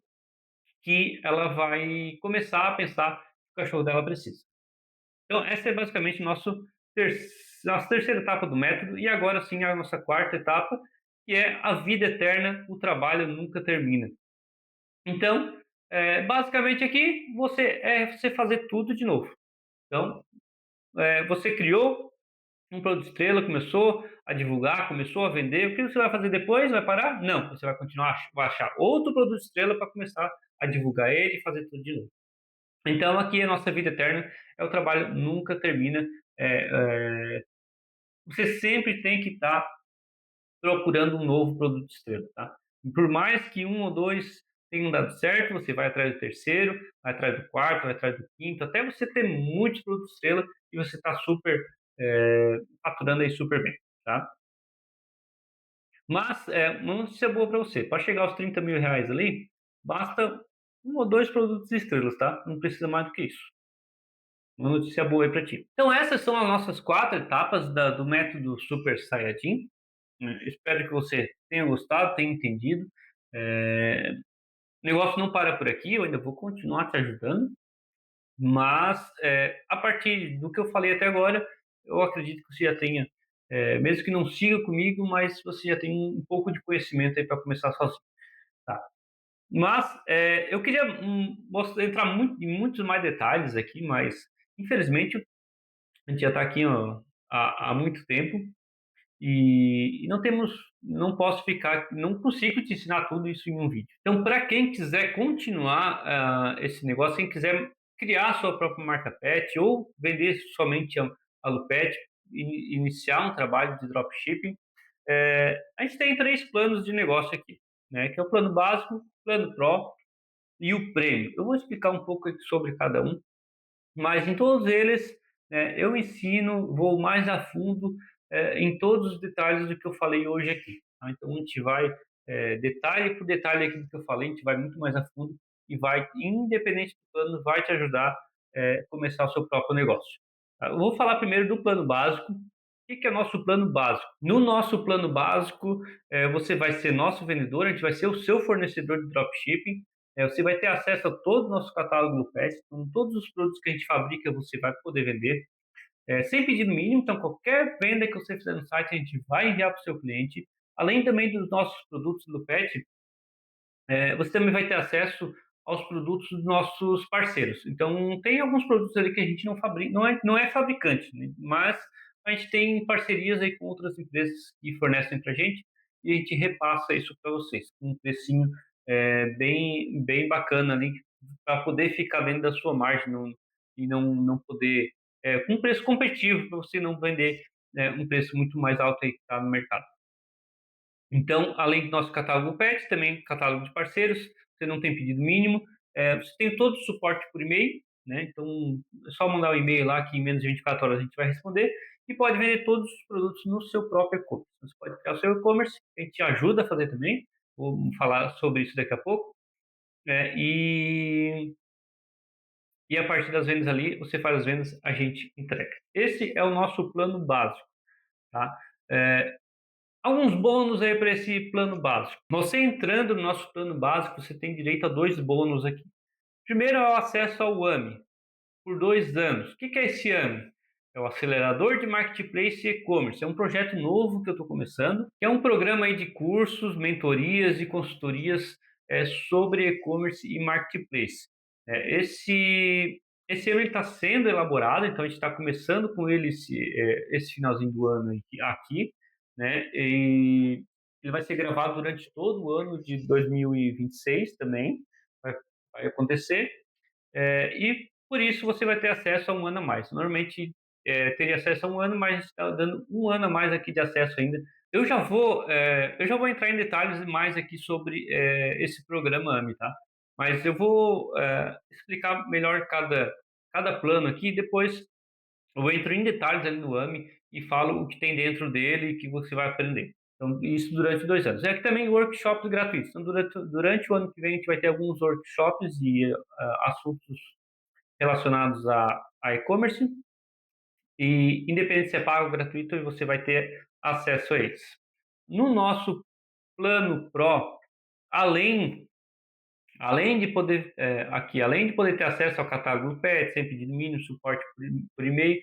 Speaker 2: que ela vai começar a pensar que o cachorro dela precisa. Então, essa é basicamente nossa terceira etapa do método, e agora sim a nossa quarta etapa, que é a vida eterna, o trabalho nunca termina. Então, basicamente aqui, você fazer tudo de novo. Então, você criou um produto estrela, começou a divulgar, começou a vender, o que você vai fazer depois? Vai parar? Não, você vai continuar a achar outro produto estrela para começar a divulgar ele e fazer tudo de novo. Então, aqui a nossa vida eterna é o trabalho nunca termina, é, é, você sempre tem que estar procurando um novo produto estrela, tá? E por mais que um ou dois tenham dado certo, você vai atrás do terceiro, vai atrás do quarto, vai atrás do quinto, até você ter muitos produtos estrela e você está super faturando aí super bem, tá? Mas uma notícia boa para você, para chegar aos 30 mil reais ali, basta um ou dois produtos estrelas, tá? Não precisa mais do que isso. Uma notícia boa aí para ti. Então essas são as nossas 4 etapas do método Super Saiyajin. Espero que você tenha gostado, tenha entendido. O negócio não para por aqui, eu ainda vou continuar te ajudando, mas a partir do que eu falei até agora, eu acredito que você já tenha, mesmo que não siga comigo, mas você já tem um pouco de conhecimento aí para começar sozinho. Tá? Mas eu queria entrar em muitos mais detalhes aqui, mas infelizmente a gente já está aqui ó, há muito tempo. E não posso ficar, não consigo te ensinar tudo isso em um vídeo. Então, para quem quiser continuar esse negócio, quem quiser criar a sua própria marca pet ou vender somente a Lupet, iniciar um trabalho de dropshipping, a gente tem 3 planos de negócio aqui, né? Que é o plano básico, o plano Pro e o prêmio. Eu vou explicar um pouco aqui sobre cada um, mas em todos eles, eu ensino, vou mais a fundo em todos os detalhes do que eu falei hoje aqui. Tá? Então, a gente vai detalhe por detalhe aqui do que eu falei, a gente vai muito mais a fundo e vai, independente do plano, vai te ajudar a começar o seu próprio negócio. Tá? Eu vou falar primeiro do plano básico. O que é o nosso plano básico? No nosso plano básico, você vai ser nosso vendedor, a gente vai ser o seu fornecedor de dropshipping. Você vai ter acesso a todo o nosso catálogo do PET, então todos os produtos que a gente fabrica você vai poder vender, sem pedido mínimo, então qualquer venda que você fizer no site a gente vai enviar para o seu cliente. Além também dos nossos produtos do PET, você também vai ter acesso aos produtos dos nossos parceiros. Então, tem alguns produtos ali que a gente não fabrica, não é fabricante, né? Mas a gente tem parcerias aí com outras empresas que fornecem para a gente e a gente repassa isso para vocês com um precinho bem bacana ali para poder ficar dentro da sua margem e não poder com um preço competitivo para você não vender um preço muito mais alto aí que está no mercado. Então, além do nosso catálogo PET, também catálogo de parceiros, você não tem pedido mínimo, você tem todo o suporte por e-mail, né? Então, é só mandar um e-mail lá que em menos de 24 horas a gente vai responder e pode vender todos os produtos no seu próprio e-commerce. Você pode criar o seu e-commerce, a gente te ajuda a fazer também, vou falar sobre isso daqui a pouco, né? E a partir das vendas ali, você faz as vendas, a gente entrega. Esse é o nosso plano básico, tá? É, Alguns bônus aí para esse plano básico. Você entrando no nosso plano básico, você tem direito a 2 bônus aqui. Primeiro é o acesso ao AMI por 2 anos. O que é esse AMI? É o Acelerador de Marketplace e E-Commerce. É um projeto novo que eu estou começando, que é um programa aí de cursos, mentorias e consultorias sobre e-commerce e marketplace. Esse ano ele está sendo elaborado, então a gente está começando com ele esse finalzinho do ano aqui, né? E ele vai ser gravado durante todo o ano de 2026 também, vai acontecer. E por isso você vai ter acesso a um ano a mais. Normalmente teria acesso a um ano, mas está dando um ano a mais aqui de acesso ainda. Eu já vou entrar em detalhes mais aqui sobre esse programa AMI, tá? Mas eu vou explicar melhor cada plano aqui. Depois eu entro em detalhes ali no AMI e falo o que tem dentro dele e que você vai aprender. Então, isso durante 2 anos. É que também workshops gratuitos. Então, durante o ano que vem, a gente vai ter alguns workshops e assuntos relacionados a e-commerce e independente se é pago ou gratuito, você vai ter acesso a eles. No nosso plano Pro, além além de poder além de poder ter acesso ao catálogo PET, sem pedido mínimo, suporte por e-mail,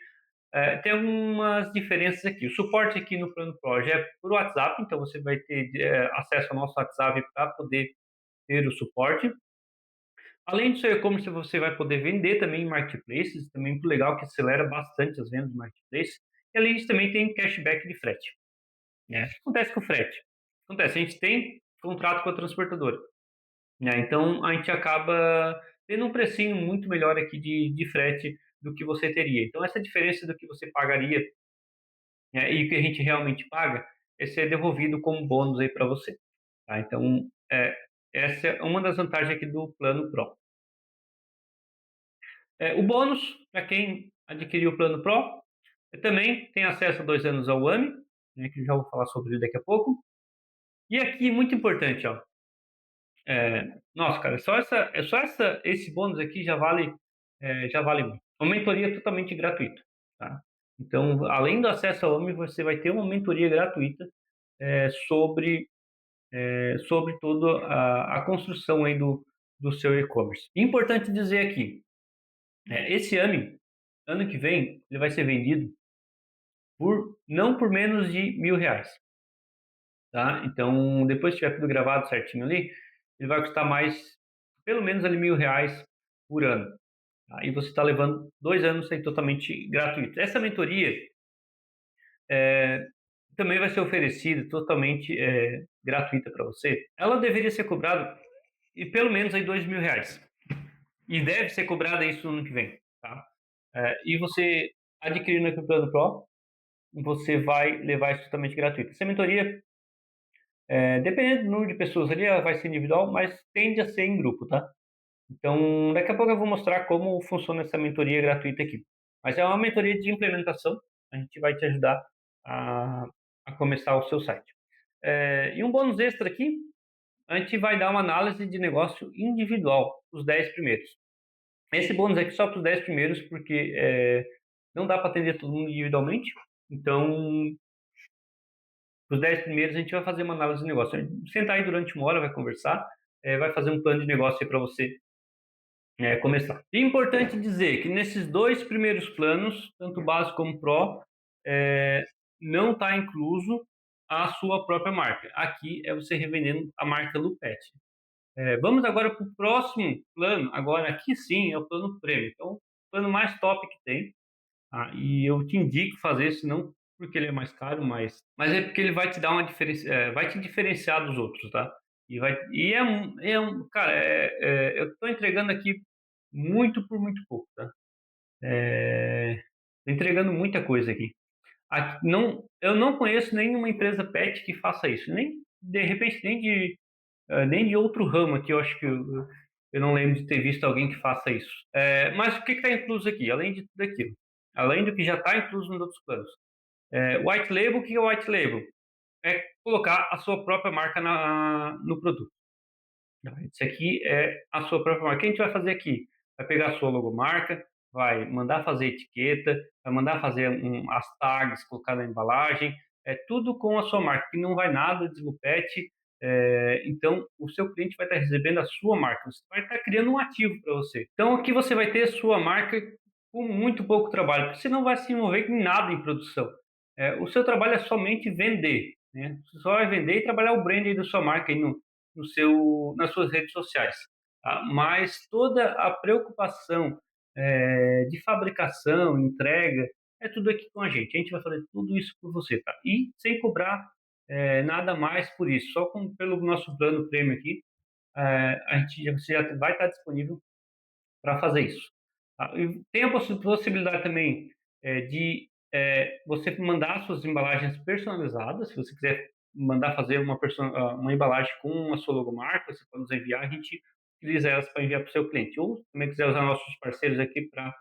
Speaker 2: tem algumas diferenças aqui. O suporte aqui no plano Pro já é por WhatsApp, então você vai ter acesso ao nosso WhatsApp para poder ter o suporte. Além do seu e-commerce, você vai poder vender também em marketplaces, também muito legal, que acelera bastante as vendas de marketplace. E além disso, também tem cashback de frete. Né? O que acontece com o frete? Acontece, a gente tem contrato com a transportadora. Né? Então, a gente acaba tendo um precinho muito melhor aqui de frete do que você teria. Então, essa diferença do que você pagaria, e o que a gente realmente paga, esse é devolvido como bônus aí para você. Tá? Então, essa é uma das vantagens aqui do plano Pro. O bônus, para quem adquiriu o plano Pro, também tem acesso a 2 anos ao AMI, né, que eu já vou falar sobre ele daqui a pouco. E aqui, muito importante, ó, nossa, cara, esse bônus aqui já vale muito. Uma mentoria totalmente gratuita, tá? Então, além do acesso ao AMI, você vai ter uma mentoria gratuita sobre sobre toda a construção aí do seu e-commerce. Importante dizer aqui, esse ano que vem, ele vai ser vendido não por menos de R$ 1.000, tá? Então, depois que tiver tudo gravado certinho ali, ele vai custar mais, pelo menos ali R$ 1.000 por ano. Tá? E você está levando 2 anos aí totalmente gratuito. Essa mentoria é, também vai ser oferecida totalmente gratuita para você. Ela deveria ser cobrada e pelo menos aí R$ 2.000. E deve ser cobrada isso no ano que vem, tá? E você adquirindo aqui o Plano Pro, você vai levar isso totalmente gratuito. Essa mentoria, dependendo do número de pessoas ali, ela vai ser individual, mas tende a ser em grupo, tá? Então, daqui a pouco eu vou mostrar como funciona essa mentoria gratuita aqui. Mas é uma mentoria de implementação, a gente vai te ajudar a, a começar o seu site. E um bônus extra aqui, a gente vai dar uma análise de negócio individual, os 10 primeiros. Esse bônus aqui só para os 10 primeiros, porque não dá para atender todo mundo individualmente. Então, para os 10 primeiros, a gente vai fazer uma análise de negócio. A gente sentar aí durante uma hora, vai conversar, vai fazer um plano de negócio aí para você começar. E é importante dizer que nesses 2 primeiros planos, tanto básico como Pro, não está incluso a sua própria marca. Aqui é você revendendo a marca Lupet. Vamos agora para o próximo plano. Agora, aqui sim, é o plano Premium. Então, o plano mais top que tem. Tá? E eu te indico fazer isso, não porque ele é mais caro, mas é porque ele vai te dar uma diferença, vai te diferenciar dos outros, tá? Cara, eu estou entregando aqui muito por muito pouco, tá? Tô entregando muita coisa aqui. Eu não conheço nenhuma empresa pet que faça isso, nem de repente nem de outro ramo aqui. Eu acho que eu não lembro de ter visto alguém que faça isso. Mas o que está incluso aqui, além de tudo aquilo? Além do que já está incluso nos outros planos. White Label, o que é White Label? É colocar a sua própria marca no produto. Isso aqui é a sua própria marca. O que a gente vai fazer aqui? Vai pegar a sua logomarca, vai mandar fazer etiqueta, vai mandar fazer as tags, colocar na embalagem, tudo com a sua marca, que não vai nada de Lupet. Então, o seu cliente vai estar recebendo a sua marca, você vai estar criando um ativo para você. Então, aqui você vai ter a sua marca com muito pouco trabalho, porque você não vai se envolver em nada em produção. O seu trabalho é somente vender, né? Você só vai vender e trabalhar o branding da sua marca aí nas suas redes sociais. Tá? Mas toda a preocupação de fabricação, entrega, é tudo aqui com a gente. A gente vai fazer tudo isso por você, tá? E sem cobrar nada mais por isso, só pelo nosso plano Premium aqui, você já vai estar disponível para fazer isso. Tá? E tem a possibilidade também de você mandar suas embalagens personalizadas. Se você quiser mandar fazer uma embalagem com a sua logomarca, você pode nos enviar, a gente utiliza elas para enviar para o seu cliente. Ou também quiser usar nossos parceiros aqui para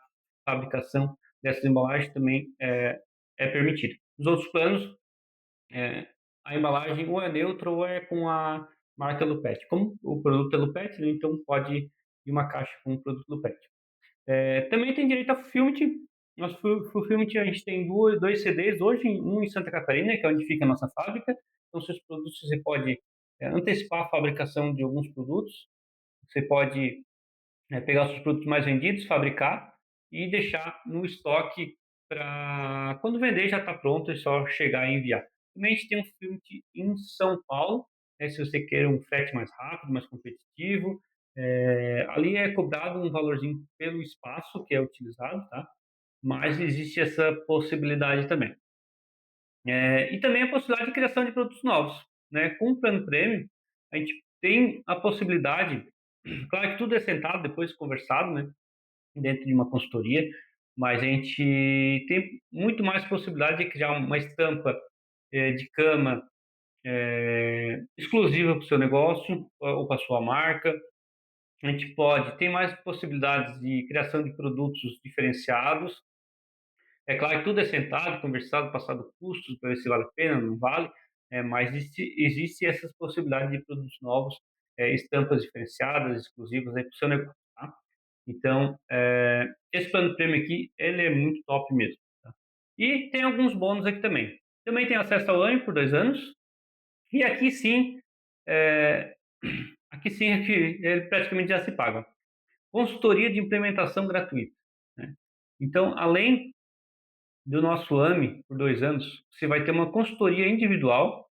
Speaker 2: fabricação dessas embalagens, também é permitido. Os outros planos, a embalagem ou é neutra ou é com a marca Lupet. Como o produto é Lupet, né, então pode ir uma caixa com o produto Lupet. Também tem direito a Fulfillment. Nosso Fulfillment, a gente tem dois CDs hoje, um em Santa Catarina, que é onde fica a nossa fábrica. Então, seus produtos, você pode antecipar a fabricação de alguns produtos. Você pode pegar os seus produtos mais vendidos, fabricar e deixar no estoque para quando vender já está pronto, é só chegar e enviar. Também a gente tem um Fulfillment em São Paulo, se você quer um frete mais rápido, mais competitivo. Ali é cobrado um valorzinho pelo espaço que é utilizado, tá? Mas existe essa possibilidade também. E também a possibilidade de criação de produtos novos, né? Com o plano Premium, a gente tem a possibilidade, claro que tudo é sentado, depois conversado, né? Dentro de uma consultoria, mas a gente tem muito mais possibilidade de criar uma estampa de cama exclusiva para o seu negócio ou para a sua marca. A gente tem mais possibilidades de criação de produtos diferenciados. É claro que tudo é sentado, conversado, passado custos para ver se vale a pena, não vale, mas existe essas possibilidades de produtos novos, estampas diferenciadas, exclusivas aí para o seu negócio, tá? Então, esse plano prêmio aqui, ele é muito top mesmo, tá? E tem alguns bônus aqui também. Também tem acesso ao ANI por 2 anos, e eh, aqui sim é que ele praticamente já se paga. Consultoria de implementação gratuita, né? Então, além do nosso AMI por 2 anos, você vai ter uma consultoria individual,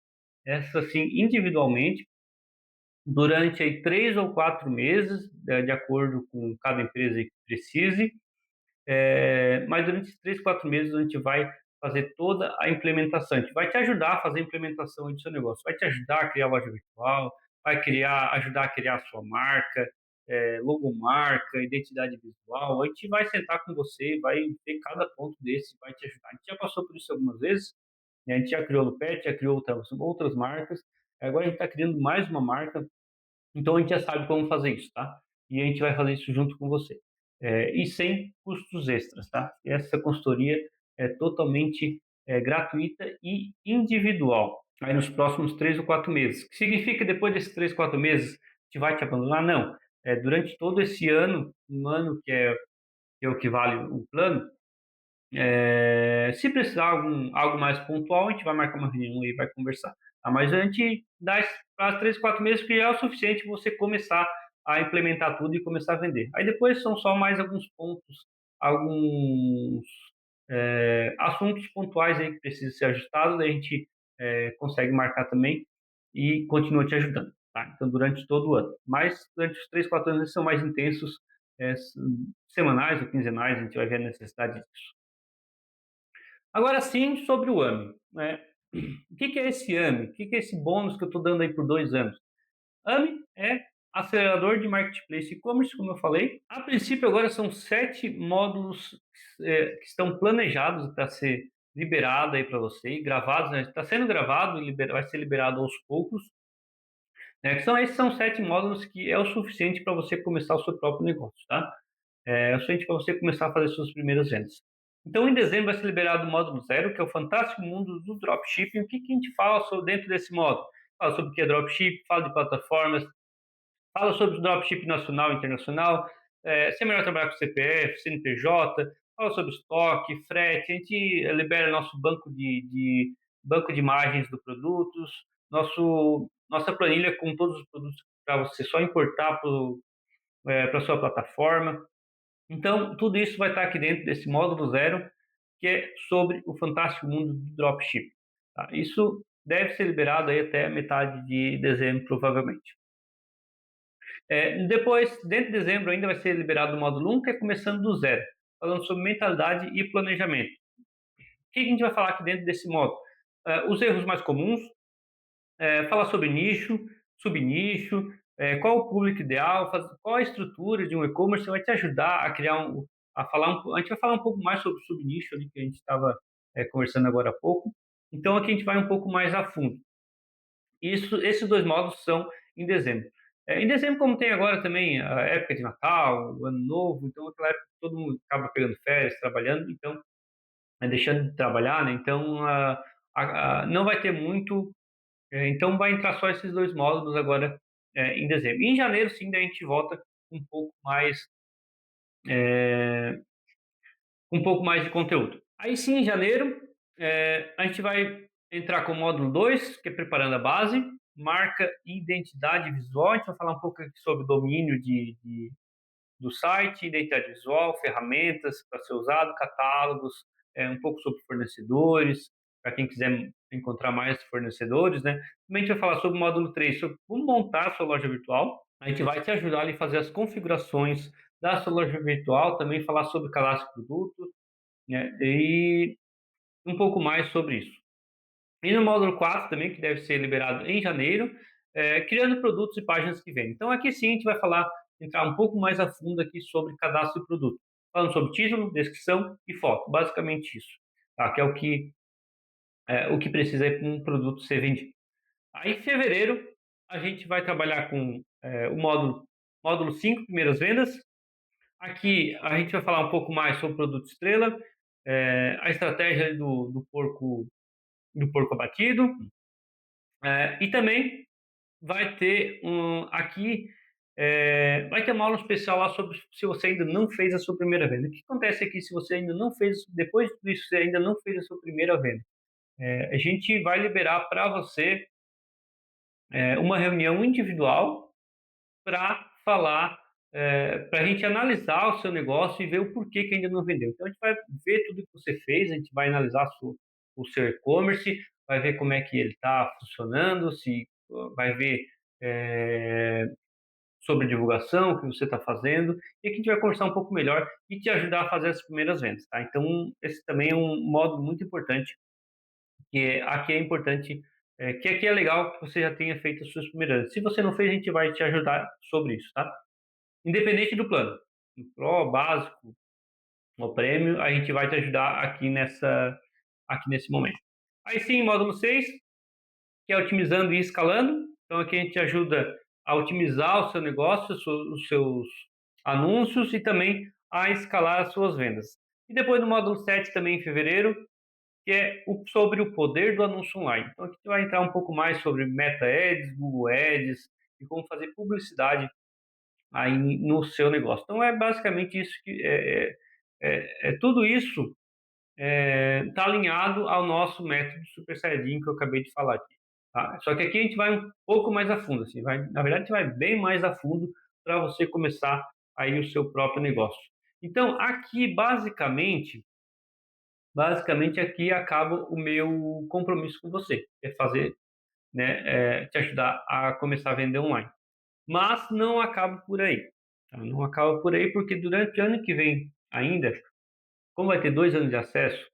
Speaker 2: essa sim, individualmente, durante aí 3 ou 4 meses, de acordo com cada empresa que precise, mas durante esses 3, 4 meses a gente vai fazer toda a implementação. A gente vai te ajudar a fazer a implementação do seu negócio, vai te ajudar a criar loja virtual, ajudar a criar a sua marca, logomarca, identidade visual. A gente vai sentar com você, vai ver cada ponto desse, vai te ajudar. A gente já passou por isso algumas vezes, né? A gente já criou o Pet, já criou outras marcas, agora a gente está criando mais uma marca, então a gente já sabe como fazer isso, tá? E a gente vai fazer isso junto com você. E sem custos extras, tá? Essa consultoria é totalmente gratuita e individual. Aí nos próximos 3 ou 4 meses. O que significa que depois desses 3, 4 meses a gente vai te abandonar? Não. Durante todo esse ano, um ano que é o que vale o plano, se precisar algo mais pontual, a gente vai marcar uma reunião e vai conversar. Tá? Mas a gente dá esse prazo 3, 4 meses, que já é o suficiente para você começar a implementar tudo e começar a vender. Aí depois são só mais alguns pontos, alguns assuntos pontuais aí que precisam ser ajustados, a gente consegue marcar também e continua te ajudando. Tá? Então, durante todo o ano. Mas durante os 3, 4 anos eles são mais intensos, é, semanais ou quinzenais, a gente vai ver a necessidade disso. Agora sim, sobre o AMI, né? O que é esse AMI? O que é esse bônus que eu estou dando aí por 2 anos? AMI é acelerador de marketplace e-commerce, como eu falei. A princípio, agora são 7 módulos que estão planejados para ser liberado aí para você, gravados, né? Está sendo gravado e vai ser liberado aos poucos. Né? Esses são 7 módulos que é o suficiente para você começar o seu próprio negócio, tá? É o suficiente para você começar a fazer suas primeiras vendas. Então, em dezembro vai ser liberado o módulo 0, que é o fantástico mundo do dropshipping. O que a gente fala sobre dentro desse módulo? Fala sobre o que é dropshipping, fala de plataformas, fala sobre dropshipping nacional e internacional, se é melhor trabalhar com CPF, CNPJ, fala sobre estoque, frete. A gente libera nosso banco de imagens dos produtos, nossa planilha com todos os produtos para você só importar para a sua plataforma. Então, tudo isso vai estar aqui dentro desse módulo 0, que é sobre o fantástico mundo do dropshipping. Tá? Isso deve ser liberado aí até metade de dezembro, provavelmente. Depois, dentro de dezembro, ainda vai ser liberado o módulo 1, que é começando do 0, falando sobre mentalidade e planejamento. O que a gente vai falar aqui dentro desse módulo? Os erros mais comuns, falar sobre nicho, subnicho, qual o público ideal, qual a estrutura de um e-commerce, vai te ajudar a criar a gente vai falar um pouco mais sobre o subnicho ali que a gente estava conversando agora há pouco. Então aqui a gente vai um pouco mais a fundo. Esses 2 módulos são em dezembro. Em dezembro, como tem agora também a época de Natal, o Ano Novo, então aquela época todo mundo acaba pegando férias, trabalhando, então deixando de trabalhar, né? Então não vai ter muito, então vai entrar só esses 2 módulos agora em dezembro. E em janeiro, sim, daí a gente volta um pouco mais, é, um pouco mais de conteúdo. Aí sim, em janeiro, a gente vai entrar com o módulo 2, que é preparando a base, marca e identidade visual. A gente vai falar um pouco aqui sobre domínio do site, identidade visual, ferramentas para ser usado, catálogos, um pouco sobre fornecedores, para quem quiser encontrar mais fornecedores, né? Também a gente vai falar sobre o módulo 3, sobre como montar a sua loja virtual. A gente vai te ajudar ali a fazer as configurações da sua loja virtual, também falar sobre cadastro de produto, né? E um pouco mais sobre isso. E no módulo 4 também, que deve ser liberado em janeiro, criando produtos e páginas que vendem. Então aqui sim a gente vai entrar um pouco mais a fundo aqui sobre cadastro de produto. falando sobre título, descrição e foto, basicamente isso, tá? Que é o que precisa para um produto ser vendido. Aí, em fevereiro, a gente vai trabalhar com o módulo 5, primeiras vendas. Aqui a gente vai falar um pouco mais sobre o produto estrela, a estratégia do porco abatido, e também vai ter vai ter uma aula especial lá sobre se você ainda não fez a sua primeira venda. O que acontece aqui se você ainda não fez, depois de tudo isso, você ainda não fez a sua primeira venda? A gente vai liberar para você uma reunião individual para falar, para a gente analisar o seu negócio e ver o porquê que ainda não vendeu. Então a gente vai ver tudo que você fez, a gente vai analisar o seu e-commerce, vai ver como é que ele está funcionando, se vai ver eh, sobre divulgação, o que você está fazendo, e aqui a gente vai conversar um pouco melhor e te ajudar a fazer as primeiras vendas, tá? Então esse também é um modo muito importante, aqui é importante, que aqui é legal que você já tenha feito as suas primeiras vendas. Se você não fez, a gente vai te ajudar sobre isso, tá? Independente do plano, o Pro, básico, o Prêmio, a gente vai te ajudar aqui nesse momento. Aí sim, módulo 6, que é otimizando e escalando. Então aqui a gente ajuda a otimizar o seu negócio, os seus anúncios e também a escalar as suas vendas. E depois no módulo 7 também em fevereiro, que é sobre o poder do anúncio online. Então aqui a gente vai entrar um pouco mais sobre Meta Ads, Google Ads e como fazer publicidade aí no seu negócio. Então é basicamente isso que tudo isso está alinhado ao nosso método Super Saiyajin que eu acabei de falar aqui. Tá? Só que aqui a gente vai um pouco mais a fundo, assim, na verdade a gente vai bem mais a fundo para você começar aí o seu próprio negócio. Então aqui basicamente aqui acaba o meu compromisso com você, é fazer, né, te ajudar a começar a vender online. Mas não acaba por aí. Tá? Não acaba por aí porque durante o ano que vem ainda, como vai ter 2 anos de acesso,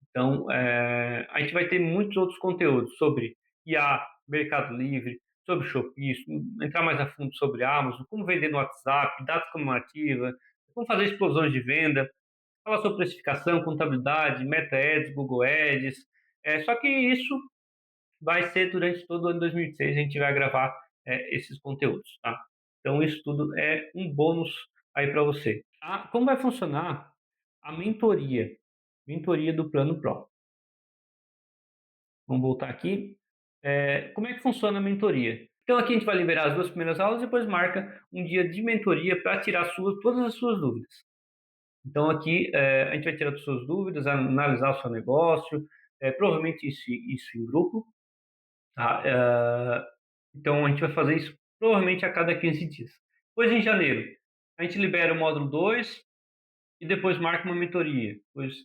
Speaker 2: então a gente vai ter muitos outros conteúdos sobre IA, Mercado Livre, sobre Shopee, entrar mais a fundo sobre Amazon, como vender no WhatsApp, dados comemorativa, como fazer explosões de venda, falar sobre precificação, contabilidade, Meta Ads, Google Ads. Só que isso vai ser durante todo o ano 2006, a gente vai gravar esses conteúdos, tá? Então isso tudo é um bônus aí para você. Como vai funcionar a mentoria do Plano Pro? Vamos voltar aqui. Como é que funciona a mentoria? Então aqui a gente vai liberar as 2 primeiras aulas e depois marca um dia de mentoria para tirar todas as suas dúvidas. Então aqui a gente vai tirar as suas dúvidas, analisar o seu negócio, provavelmente isso em grupo. Tá? Então a gente vai fazer isso provavelmente a cada 15 dias. Depois em janeiro, a gente libera o módulo 2 e depois marca uma mentoria. Depois,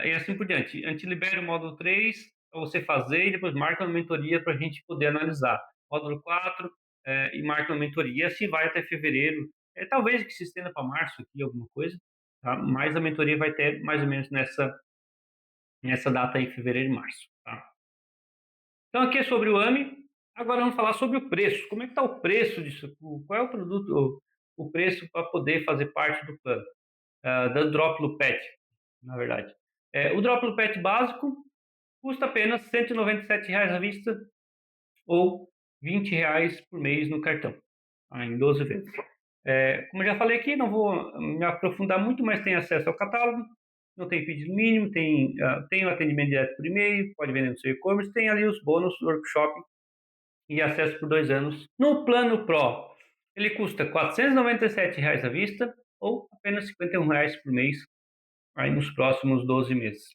Speaker 2: e assim por diante. A gente libera o módulo 3 para você fazer e depois marca uma mentoria para a gente poder analisar. Módulo 4 e marca uma mentoria. E assim vai até fevereiro. Talvez que se estenda para março aqui, alguma coisa. Tá? Mas a mentoria vai ter mais ou menos nessa data aí, fevereiro e março. Tá? Então aqui é sobre o AMI. Agora vamos falar sobre o preço. Como é que está o preço disso? Qual é o produto, o preço para poder fazer parte do plano? Da Droplo Pet, na verdade. O Droplo Pet básico custa apenas R$ 197 à vista ou R$ 20 por mês no cartão, tá? Em 12 vezes. Como eu já falei aqui, não vou me aprofundar muito, mas tem acesso ao catálogo, não tem pedido mínimo, tem o atendimento direto por e-mail, pode vender no seu e-commerce, tem ali os bônus do workshop e acesso por 2 anos. No plano Pro, ele custa R$ 497 à vista ou apenas R$ 51 por mês aí nos próximos 12 meses.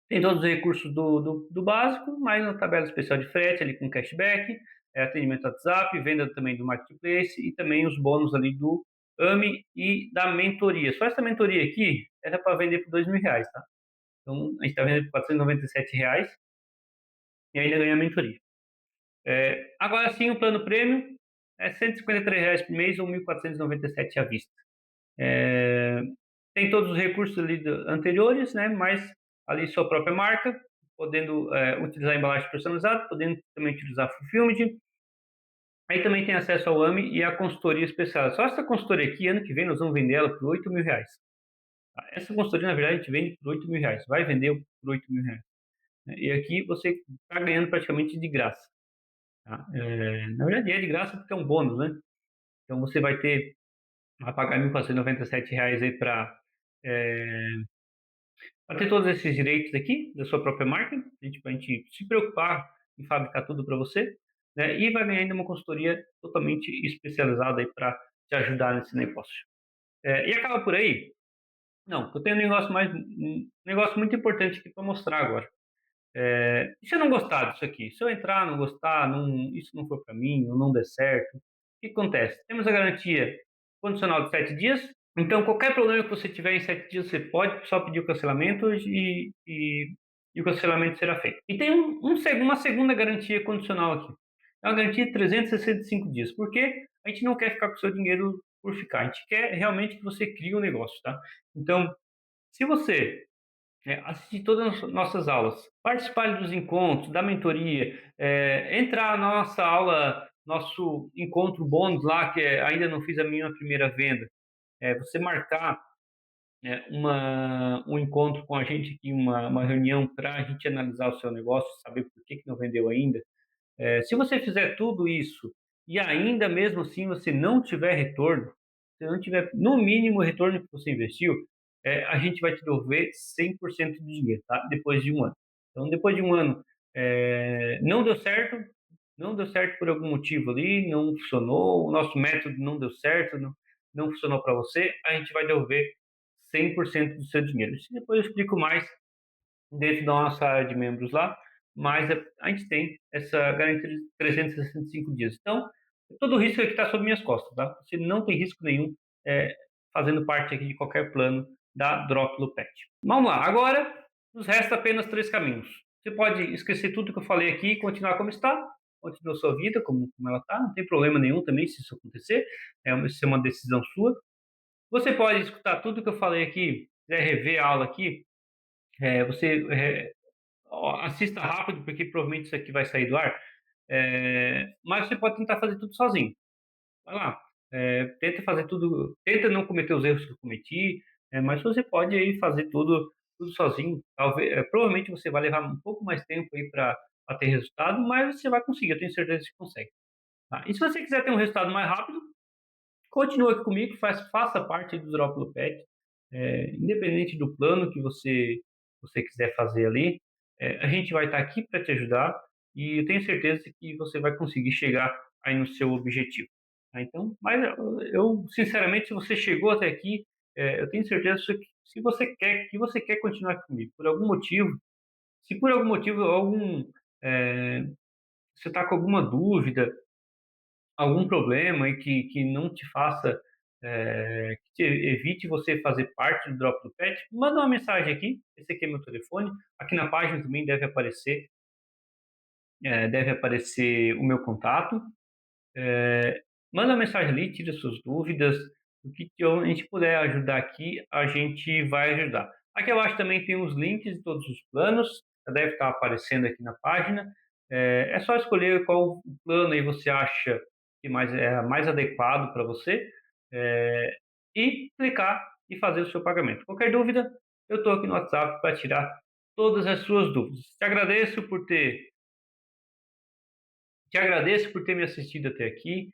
Speaker 2: Tem todos os recursos do básico, mais uma tabela especial de frete ali com cashback, atendimento WhatsApp, venda também do Marketplace e também os bônus ali do AMI e da mentoria. Só essa mentoria aqui era para vender por R$ 2.000, tá? Então a gente está vendendo por R$ 497 e ainda ganha a mentoria. Agora sim, o plano prêmio é R$ 153 por mês ou R$ 1.497 à vista. Tem todos os recursos ali anteriores, né? Mas ali sua própria marca, podendo utilizar embalagem personalizada, podendo também utilizar fulfillment, Aí também tem acesso ao AMI e à consultoria especial. Só essa consultoria aqui, ano que vem, nós vamos vender ela por R$ 8.000. Tá? Essa consultoria, na verdade, a gente vende por R$ 8.000. Vai vender por R$ 8.000. Né? E aqui você está ganhando praticamente de graça. Tá? Na verdade, é de graça porque é um bônus, né? Então você vai pagar R$ 1.497 aí para ter todos esses direitos aqui da sua própria marca, para a gente se preocupar em fabricar tudo para você, né? E vai ganhar ainda uma consultoria totalmente especializada aí para te ajudar nesse negócio. E acaba por aí? Não, eu tenho um negócio muito importante aqui para mostrar agora. E se eu não gostar disso aqui? Se eu entrar, não gostar, isso não for para mim, ou não der certo, o que acontece? Temos a garantia condicional de 7 dias. Então, qualquer problema que você tiver em 7 dias, você pode só pedir o cancelamento e o cancelamento será feito. E tem uma segunda garantia condicional aqui. É uma garantia de 365 dias. Porque a gente não quer ficar com o seu dinheiro por ficar. A gente quer realmente que você crie um negócio, tá? Então, se você assistir todas as nossas aulas, participar dos encontros, da mentoria, entrar na nossa aula, nosso encontro bônus lá, que ainda não fiz a minha primeira venda, você marcar um encontro com a gente aqui, uma reunião para a gente analisar o seu negócio, saber por que não vendeu ainda. Se você fizer tudo isso e ainda mesmo assim você não tiver retorno, se não tiver no mínimo o retorno que você investiu, a gente vai te devolver 100% do dinheiro, tá? Depois de um ano. Então, depois de um ano, não deu certo, não deu certo por algum motivo ali, não funcionou, o nosso método não deu certo, não funcionou para você, a gente vai devolver 100% do seu dinheiro. Isso depois eu explico mais dentro da nossa área de membros lá, mas a gente tem essa garantia de 365 dias. Então, todo o risco aqui está sobre minhas costas, tá? Você não tem risco nenhum fazendo parte aqui de qualquer plano da Droplo Pet. Vamos lá, agora nos resta apenas 3 caminhos. Você pode esquecer tudo que eu falei aqui e continuar como está, continua a sua vida como ela está, não tem problema nenhum também se isso acontecer, isso é uma decisão sua. Você pode escutar tudo que eu falei aqui, quiser rever a aula aqui, você assista rápido, porque provavelmente isso aqui vai sair do ar. Mas você pode tentar fazer tudo sozinho. Vai lá, tenta fazer tudo, tenta não cometer os erros que eu cometi, mas você pode aí fazer tudo sozinho. Talvez, provavelmente você vai levar um pouco mais tempo aí para ter resultado, mas você vai conseguir, eu tenho certeza que consegue. Tá? E se você quiser ter um resultado mais rápido, continua aqui comigo, faça parte do Droplo Pet, independente do plano que você quiser fazer ali, a gente vai estar aqui para te ajudar e eu tenho certeza que você vai conseguir chegar aí no seu objetivo. Tá? Então, mas eu sinceramente, se você chegou até aqui, eu tenho certeza que se você quer continuar comigo, por algum motivo, se por algum motivo é, você está com alguma dúvida, algum problema e que não te faça, que evite você fazer parte do Drop do Pet, manda uma mensagem aqui. Esse aqui é meu telefone. Aqui na página também deve aparecer o meu contato. Manda uma mensagem ali, tira suas dúvidas. O que a gente puder ajudar aqui, a gente vai ajudar. Aqui abaixo também tem os links de todos os planos. Já deve estar aparecendo aqui na página. É só escolher qual plano aí você acha que é mais adequado para você e clicar e fazer o seu pagamento. Qualquer dúvida, eu estou aqui no WhatsApp para tirar todas as suas dúvidas. Te agradeço por ter me assistido até aqui.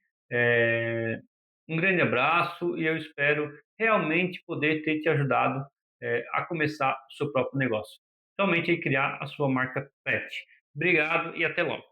Speaker 2: Um grande abraço e eu espero realmente poder ter te ajudado a começar o seu próprio negócio. Realmente criar a sua marca pet. Obrigado e até logo.